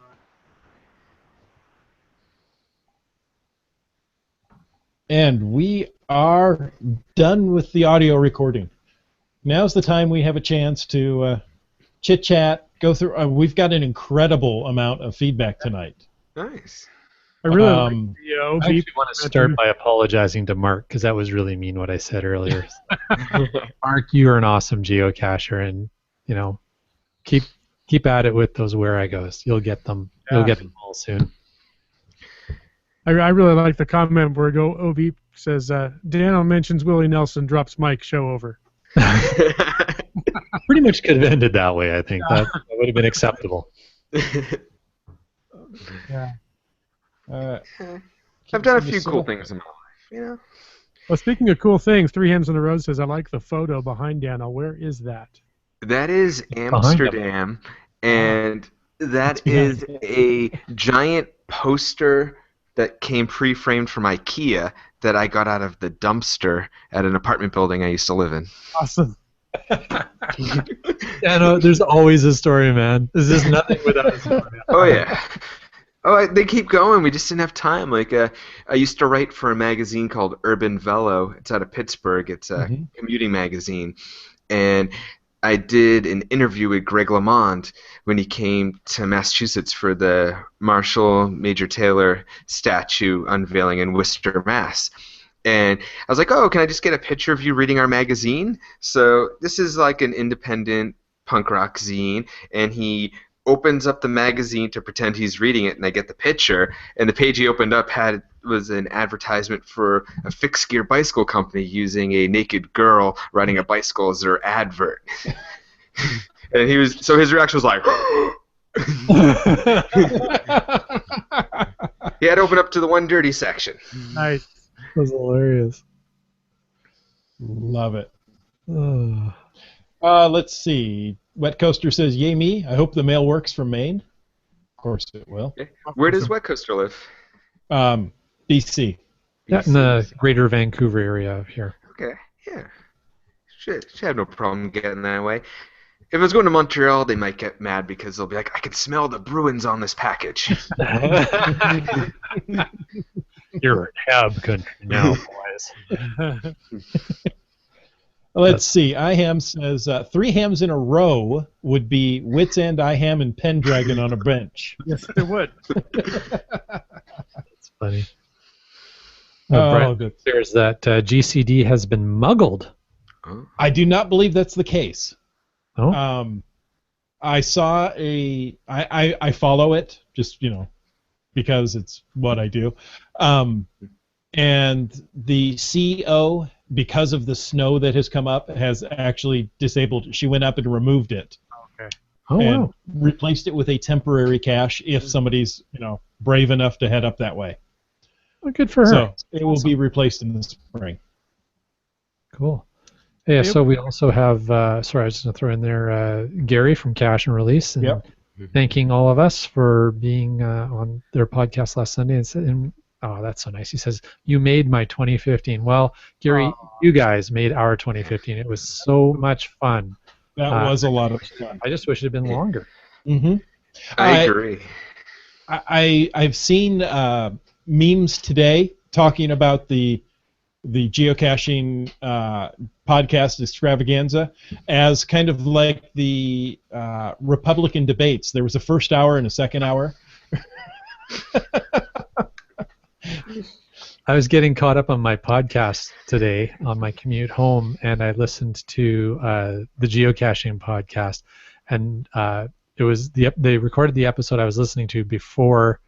And we are done with the audio recording. Now's the time we have a chance to chit-chat, go through. We've got an incredible amount of feedback tonight. Nice. I really Um, like the I OV. actually want to start by apologizing to Mark, because that was really mean what I said earlier. Mark, you are an awesome geocacher, and you know, keep at it with those where I goes. You'll get them. You'll get them all soon. I really like the comment where OV says, Daniel mentions Willie Nelson, drops Mike, show over. Pretty much could have ended that way. I think that would have been acceptable. Yeah. I've done a few cool things in my life, you know. Well, speaking of cool things, Three Hams on the Road says, I like the photo behind Daniel. Where is that? That is Amsterdam, and that is a giant poster that came pre-framed from IKEA that I got out of the dumpster at an apartment building I used to live in. Awesome. Yeah, no, there's always a story, man. There's just nothing without a story. Oh, yeah. Oh, they keep going. We just didn't have time. Like, I used to write for a magazine called Urban Velo. It's out of Pittsburgh. It's a commuting magazine. And I did an interview with Greg LeMond when he came to Massachusetts for the Marshall Major Taylor statue unveiling in Worcester, Mass. And I was like, oh, can I just get a picture of you reading our magazine? So this is like an independent punk rock zine, and he opens up the magazine to pretend he's reading it, and I get the picture, and the page he opened up was an advertisement for a fixed gear bicycle company using a naked girl riding a bicycle as their advert. And his reaction was like, he had to open up to the one dirty section. Nice. That was hilarious. Love it. Oh. Let's see. Wet Coaster says, yay me. I hope the mail works from Maine. Of course it will. Okay. Where does Wet Coaster live? BC. Yeah, in the greater Vancouver area here. Okay, yeah. Should have no problem getting that way. If I was going to Montreal, they might get mad because they'll be like, I can smell the Bruins on this package. You're in Hab country now, boys. Let's see. IHAM says 3 hams in a row would be Wits End, IHAM, and Pendragon on a bench. Yes, it would. That's funny. Oh, good. There's that GCD has been muggled. I do not believe that's the case. Oh? I saw I follow it, just, because it's what I do. And the CEO, because of the snow that has come up, has actually disabled it. She went up and removed it. Okay. Oh, and wow. replaced it with a temporary cache if somebody's, brave enough to head up that way. Well, good for her. So it will be replaced in the spring. Cool. Yeah, so we also have, sorry, I was just going to throw in there, Gary from Cache and Release, and thanking all of us for being on their podcast last Sunday. And oh, that's so nice. He says, you made my 2015. Well, Gary, you guys made our 2015. It was so much fun. That was a lot of fun. I just wish it had been longer. Mm-hmm. I agree. I've seen memes today talking about the the geocaching podcast extravaganza as kind of like the Republican debates. There was a first hour and a second hour. I was getting caught up on my podcast today on my commute home, and I listened to the geocaching podcast, and it was they recorded the episode I was listening to before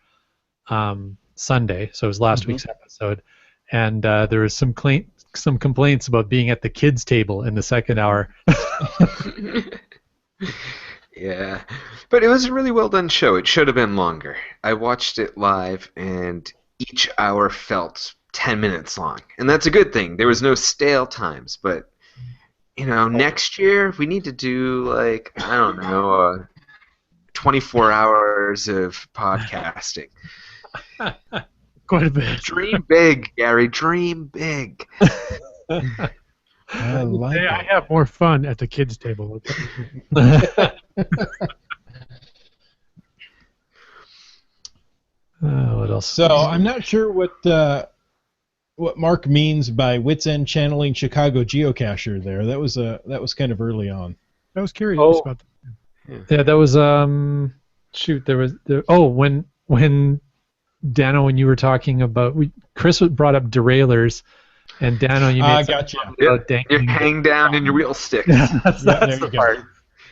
Sunday, so it was last week's episode, and there was some complaints about being at the kids' table in the second hour. Yeah, but it was a really well done show. It should have been longer. I watched it live, and each hour felt 10 minutes long, and that's a good thing. There was no stale times, but next year we need to do like, I don't know, 24 hours of podcasting. Quite a bit. Dream big, Gary. Dream big. I like it. I have more fun at the kids' table. What else? So I'm not sure what Mark means by Wits End channeling Chicago geocacher there. That was kind of early on. I was curious about that. Yeah, that was when Dano, when you were talking about Chris brought up derailers, and Dano, you made gotcha. You're hang down in your wheel stick. that's there the you go. part.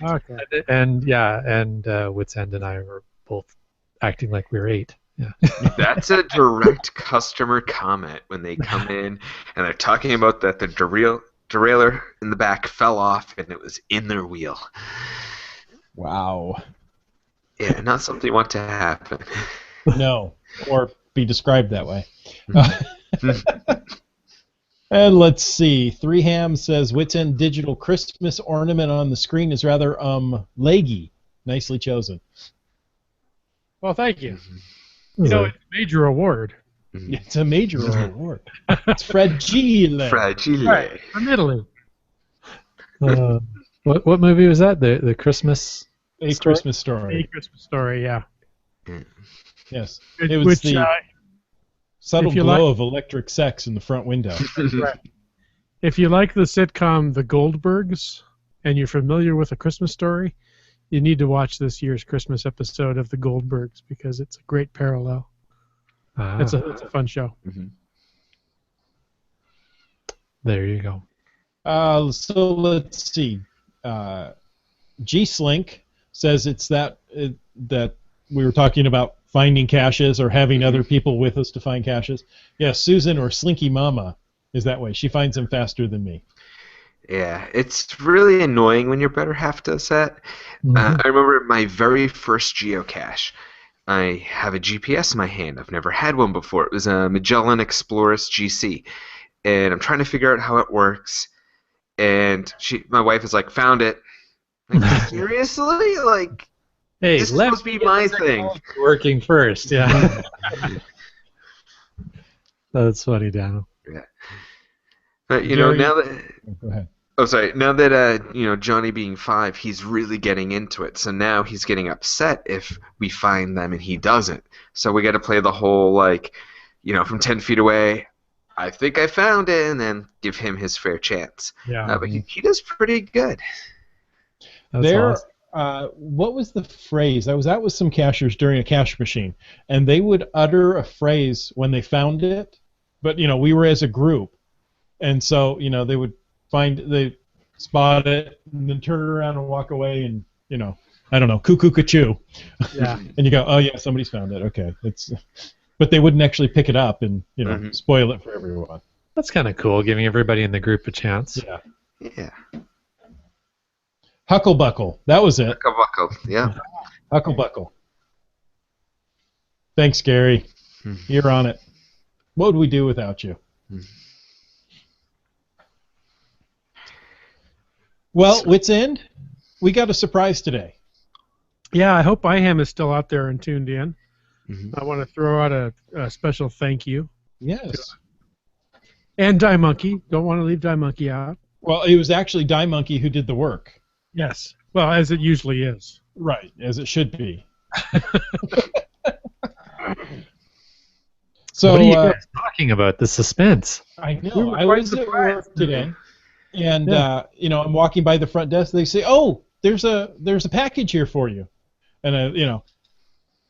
Okay. And Wits End and I were both acting like we were 8. Yeah. That's a direct customer comment when they come in and they're talking about that the derailleur in the back fell off and it was in their wheel. Wow. Yeah, not something you want to happen. No, or be described that way. And let's see. 3Ham says Wits End digital Christmas ornament on the screen is rather leggy. Nicely chosen. Well, thank you. It's a major award. It's a major award. It's fragile. Fragile. Right, from Italy. What movie was that? The Christmas. A Story? Christmas Story. A Christmas Story, yeah. Yes. It was the subtle if you glow like- of electric sex in the front window. Right. If you like the sitcom The Goldbergs and you're familiar with A Christmas Story, you need to watch this year's Christmas episode of The Goldbergs because it's a great parallel. It's a fun show. There you go. So let's see. G-Slink says it's that we were talking about finding caches or having other people with us to find caches. Yeah, Susan or Slinky Mama is that way. She finds them faster than me. Yeah, it's really annoying when your better half does that. I remember my very first geocache. I have a GPS in my hand. I've never had one before. It was a Magellan Explorers GC, and I'm trying to figure out how it works. And my wife is like, "Found it." Like, seriously? Like, Hey, this is supposed to be my thing. Working first, yeah. That's funny, Dano. Yeah. But Jerry- now that Go ahead. now that Johnny being 5, he's really getting into it. So now he's getting upset if we find them and he doesn't. So we got to play the whole from 10 feet away. I think I found it, and then give him his fair chance. Yeah. But he does pretty good. That's There, awesome. what was the phrase? I was out with some cachers during a cache machine, and they would utter a phrase when they found it, but we were as a group, and so they would they spot it and then turn it around and walk away, and I don't know, cuckoo ka-choo. Yeah. And you go, oh yeah, somebody's found it. Okay, but they wouldn't actually pick it up and spoil it for everyone. That's kind of cool, giving everybody in the group a chance. Yeah. Yeah. Hucklebuckle. That was it. Buckle. Yeah. Hucklebuckle. Thanks, Gary. You're on it. What would we do without you? Well, Wits End, we got a surprise today. Yeah, I hope IHAM is still out there and tuned in. I want to throw out a special thank you. Yes. And Die Monkey. Don't want to leave Die Monkey out. Well, it was actually Die Monkey who did the work. Yes. Well, as it usually is. Right, as it should be. So what are you guys talking about? The suspense. I We know. were I quite was at surprised. work today, and Yeah. I'm walking by the front desk. They say, "Oh, there's a package here for you," and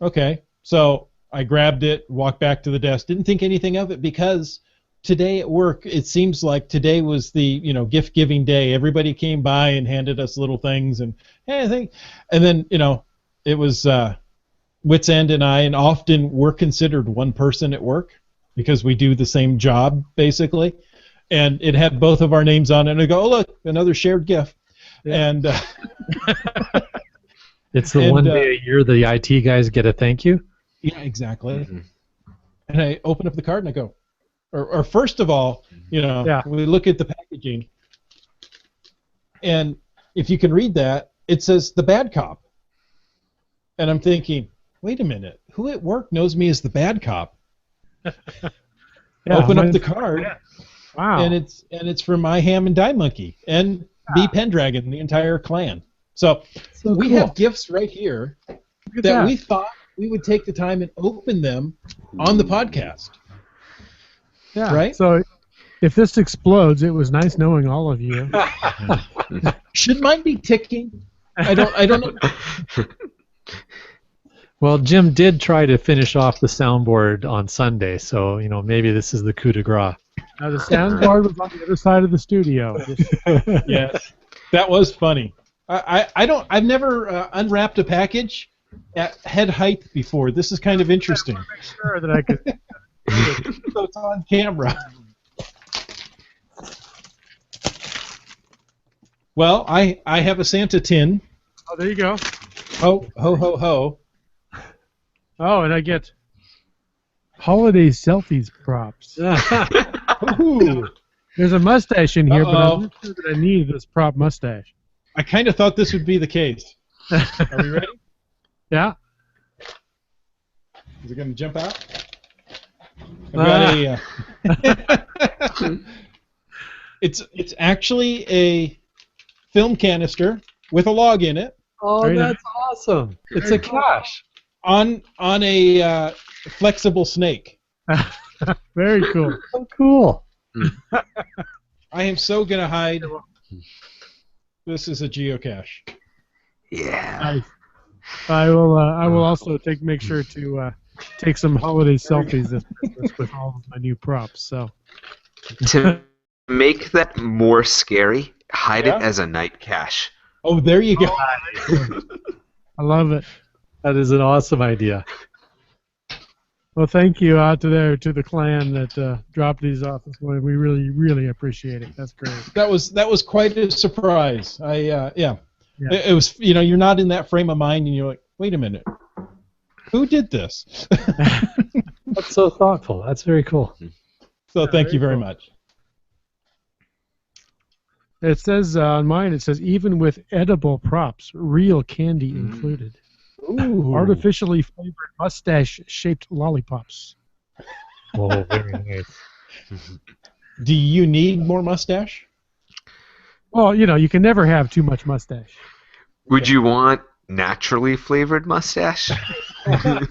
okay. So I grabbed it, walked back to the desk. Didn't think anything of it because today at work, it seems like today was the gift giving day. Everybody came by and handed us little things and hey, and then it was Wits End and I, and often we're considered one person at work because we do the same job basically, and it had both of our names on it. And I go, oh look, another shared gift, and It's the And, one day a year the IT guys get a thank you. yeah, exactly. Mhm. And I open up the card and I go, or first of all, Yeah. we look at the packaging, and if you can read that, it says the bad cop. And I'm thinking, wait a minute, who at work knows me as the bad cop? Yeah, Open up mine's- the card, Wow. and it's for my Ham and Die Monkey and B Pendragon, the entire clan. So So we cool. have gifts right here Look at that we thought we would take the time and open them on the podcast. Yeah. right? So if this explodes, it was nice knowing all of you. Should mine be ticking? I don't know. Well, Jim did try to finish off the soundboard on Sunday, so maybe this is the coup de grace. Now the soundboard was on the other side of the studio. Yes, that was funny. I've never unwrapped a package at head height before. This is kind of interesting. Make sure that I could. So it's on camera. Well, I have a Santa tin. Oh, there you go. Ho ho ho ho. Oh, and I get holiday selfies props. Ooh. There's a mustache in here, but Uh-oh. I'm not sure that I need this prop mustache. I kind of thought this would be the case. Are we ready? Yeah. Is it going to jump out? I've got a. It's actually a film canister with a log in it Oh, Very that's awesome! It's a cache. on a flexible snake. Very cool. So cool. I am so gonna hide. This is a geocache. Yeah. Nice. I will also make sure to take some holiday selfies this Christmas with all of my new props. So To make that more scary, hide Yeah? it as a night cache. Oh, there you go. I love it. That is an awesome idea. Well, thank you out to the clan that dropped these off this morning. We really, really appreciate it. That's great. That was quite a surprise. Yeah. Yeah. It was you're not in that frame of mind and you're like, wait a minute, who did this? That's so thoughtful. That's very cool. So thank very you very cool. much. It says on mine. It says even with edible props, real candy included. Ooh. Artificially flavored mustache-shaped lollipops. Oh, very nice. Do you need more mustache? Well, you can never have too much mustache. Would you want naturally flavored mustache? Because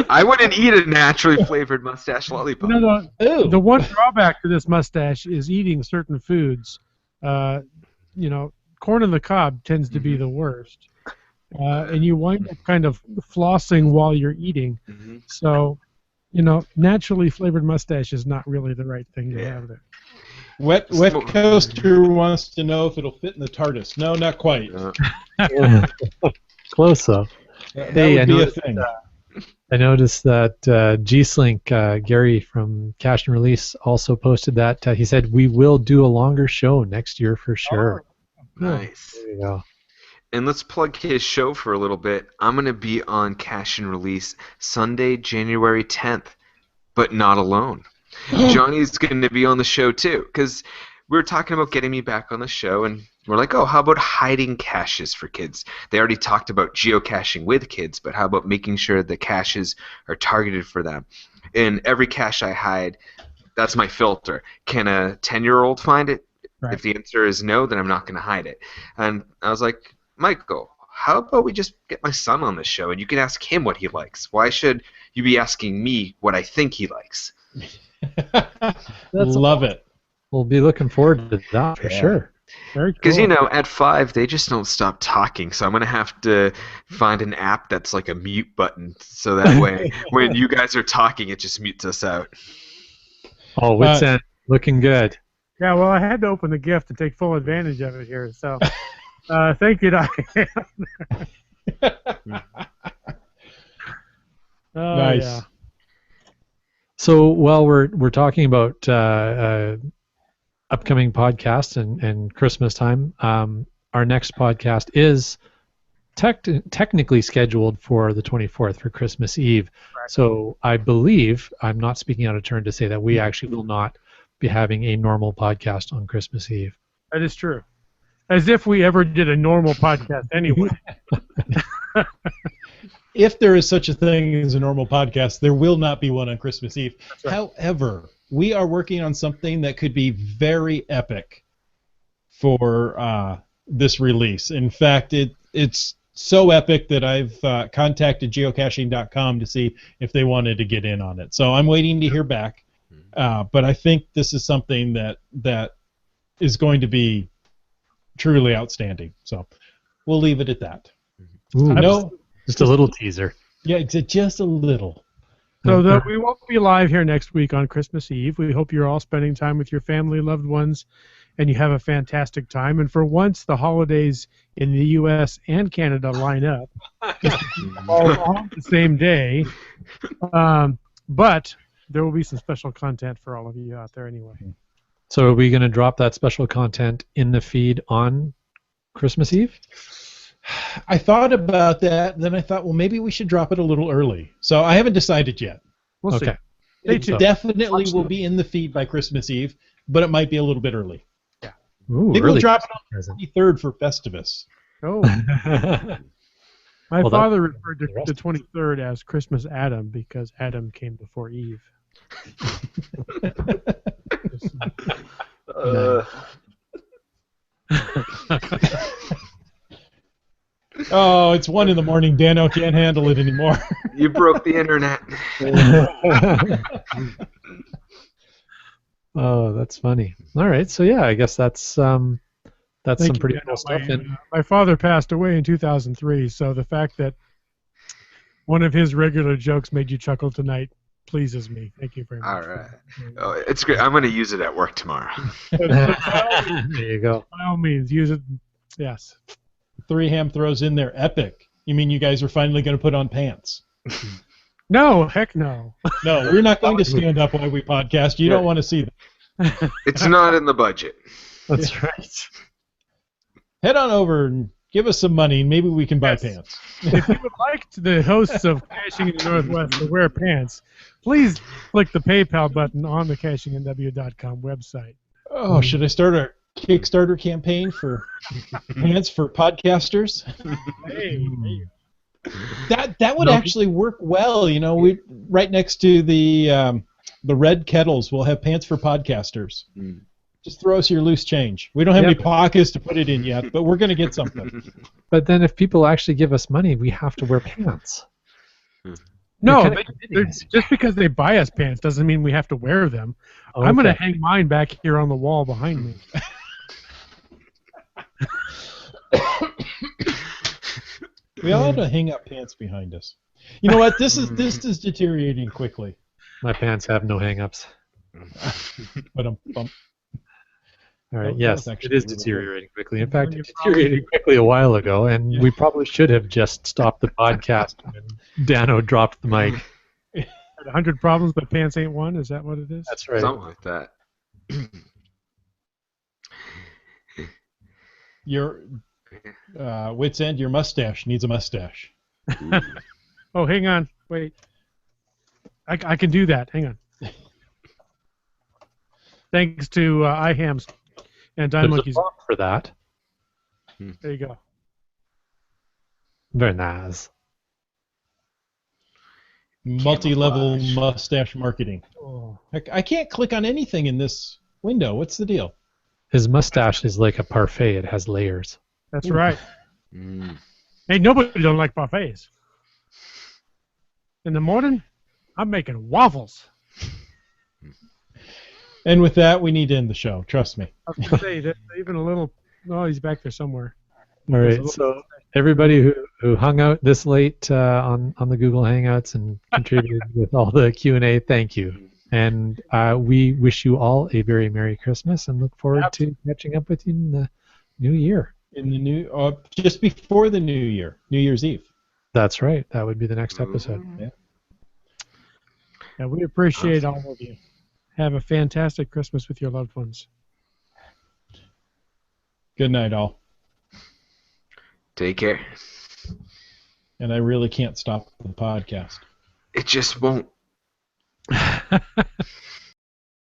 I wouldn't eat a naturally flavored mustache lollipop. Ooh. The one drawback to this mustache is eating certain foods. Corn on the cob tends to be the worst. And you wind up kind of flossing while you're eating. Mhm. So, naturally flavored mustache is not really the right thing to have there. Wet Coaster wants to know if it'll fit in the TARDIS. No, not quite. Close though. That Hey, would be a thing. I noticed that G-Slink, Gary from Cash and Release, also posted that. He said, we will do a longer show next year for sure. Nice. There you go. And let's plug his show for a little bit. I'm going to be on Cash and Release Sunday, January 10th, but not alone. Johnny's going to be on the show too, because we were talking about getting me back on the show, and we're like, oh, how about hiding caches for kids? They already talked about geocaching with kids, but how about making sure the caches are targeted for them? In every cache I hide, that's my filter. Can a 10-year-old find it? Right. If the answer is no, then I'm not going to hide it. And I was like, Michael, how about we just get my son on the show and you can ask him what he likes? Why should you'd be asking me what I think he likes. Love it. We'll be looking forward to that for sure. Very cool. Because, at 5, they just don't stop talking, so I'm going to have to find an app that's like a mute button, so that way when you guys are talking, it just mutes us out. Oh, wits end. Looking good. Yeah, well, I had to open the gift to take full advantage of it here, so thank you, Diane. Nice. Yeah. So while we're talking about upcoming podcasts and Christmas time, our next podcast is technically scheduled for the 24th for Christmas Eve. Right. So I believe, I'm not speaking out of turn to say that we actually will not be having a normal podcast on Christmas Eve. That is true. As if we ever did a normal podcast anyway. If there is such a thing as a normal podcast, there will not be one on Christmas Eve. Right. However, we are working on something that could be very epic for this release. In fact, it's so epic that I've contacted geocaching.com to see if they wanted to get in on it. So I'm waiting to hear back. But I think this is something that is going to be truly outstanding. So we'll leave it at that. Ooh, just a little teaser. Yeah, just a little. So we won't be live here next week on Christmas Eve. We hope you're all spending time with your family, loved ones, and you have a fantastic time. And for once, the holidays in the U.S. and Canada line up all on the same day. But there will be some special content for all of you out there anyway. So are we going to drop that special content in the feed on Christmas Eve? I thought about that, then I thought, well, maybe we should drop it a little early. So I haven't decided yet. We'll see. It definitely will be in the feed by Christmas Eve, but it might be a little bit early. Yeah. Ooh, maybe we'll drop it on the 23rd for Festivus. Oh. My father referred to the 23rd as Christmas Adam because Adam came before Eve. Oh, it's 1 a.m. Dano can't handle it anymore. You broke the internet. Oh, that's funny. All right, so yeah, I guess that's some pretty cool stuff. My father passed away in 2003, so the fact that one of his regular jokes made you chuckle tonight pleases me. Thank you very much. All right. Oh, it's great. I'm going to use it at work tomorrow. There you go. By all means, use it. Yes. 3Ham throws in there epic. You mean you guys are finally going to put on pants? No, heck no. No, we're not going to stand up while we podcast. You don't want to see that. It's not in the budget. That's right. Head on over and give us some money, and maybe we can buy pants. If you would like the hosts of Caching in the Northwest to wear pants, please click the PayPal button on the CachingNW.com website. Oh, should I start a Kickstarter campaign for pants for podcasters? Hey. That would actually work well. You know, we right next to the red kettles, we'll have pants for podcasters. Just throw us your loose change. We don't have any pockets to put it in yet, but we're going to get something. But then if people actually give us money, we have to wear pants. No, just because they buy us pants doesn't mean we have to wear them. Okay. I'm going to hang mine back here on the wall behind me. We ought to hang up pants behind us. You know what? This is deteriorating quickly. My pants have no hang-ups. But all right, yes, it is deteriorating quickly. In fact, it deteriorated quickly a while ago, and we probably should have just stopped the podcast when Dano dropped the mic. 100 problems, but pants ain't one? Is that what it is? That's right. Something like that. Your wits end, your mustache needs a mustache. Oh, hang on. Wait. I can do that. Hang on. Thanks to iHams and Dime Monkeys. For that. There you go. Very nice. Multi-level mustache marketing. Oh. I can't click on anything in this window. What's the deal? His mustache is like a parfait. It has layers. That's right. Hey, nobody don't like parfaits. In the morning, I'm making waffles. And with that, we need to end the show. Trust me. I was going to say, there's even a little... Oh, he's back there somewhere. All right, so everybody who hung out this late on the Google Hangouts and contributed with all the Q&A, thank you. And we wish you all a very Merry Christmas and look forward to catching up with you in the new year. In the new, just before the New Year, New Year's Eve. That's right. That would be the next episode. Yeah. And we appreciate all of you. Have a fantastic Christmas with your loved ones. Good night, all. Take care. And I really can't stop the podcast. It just won't.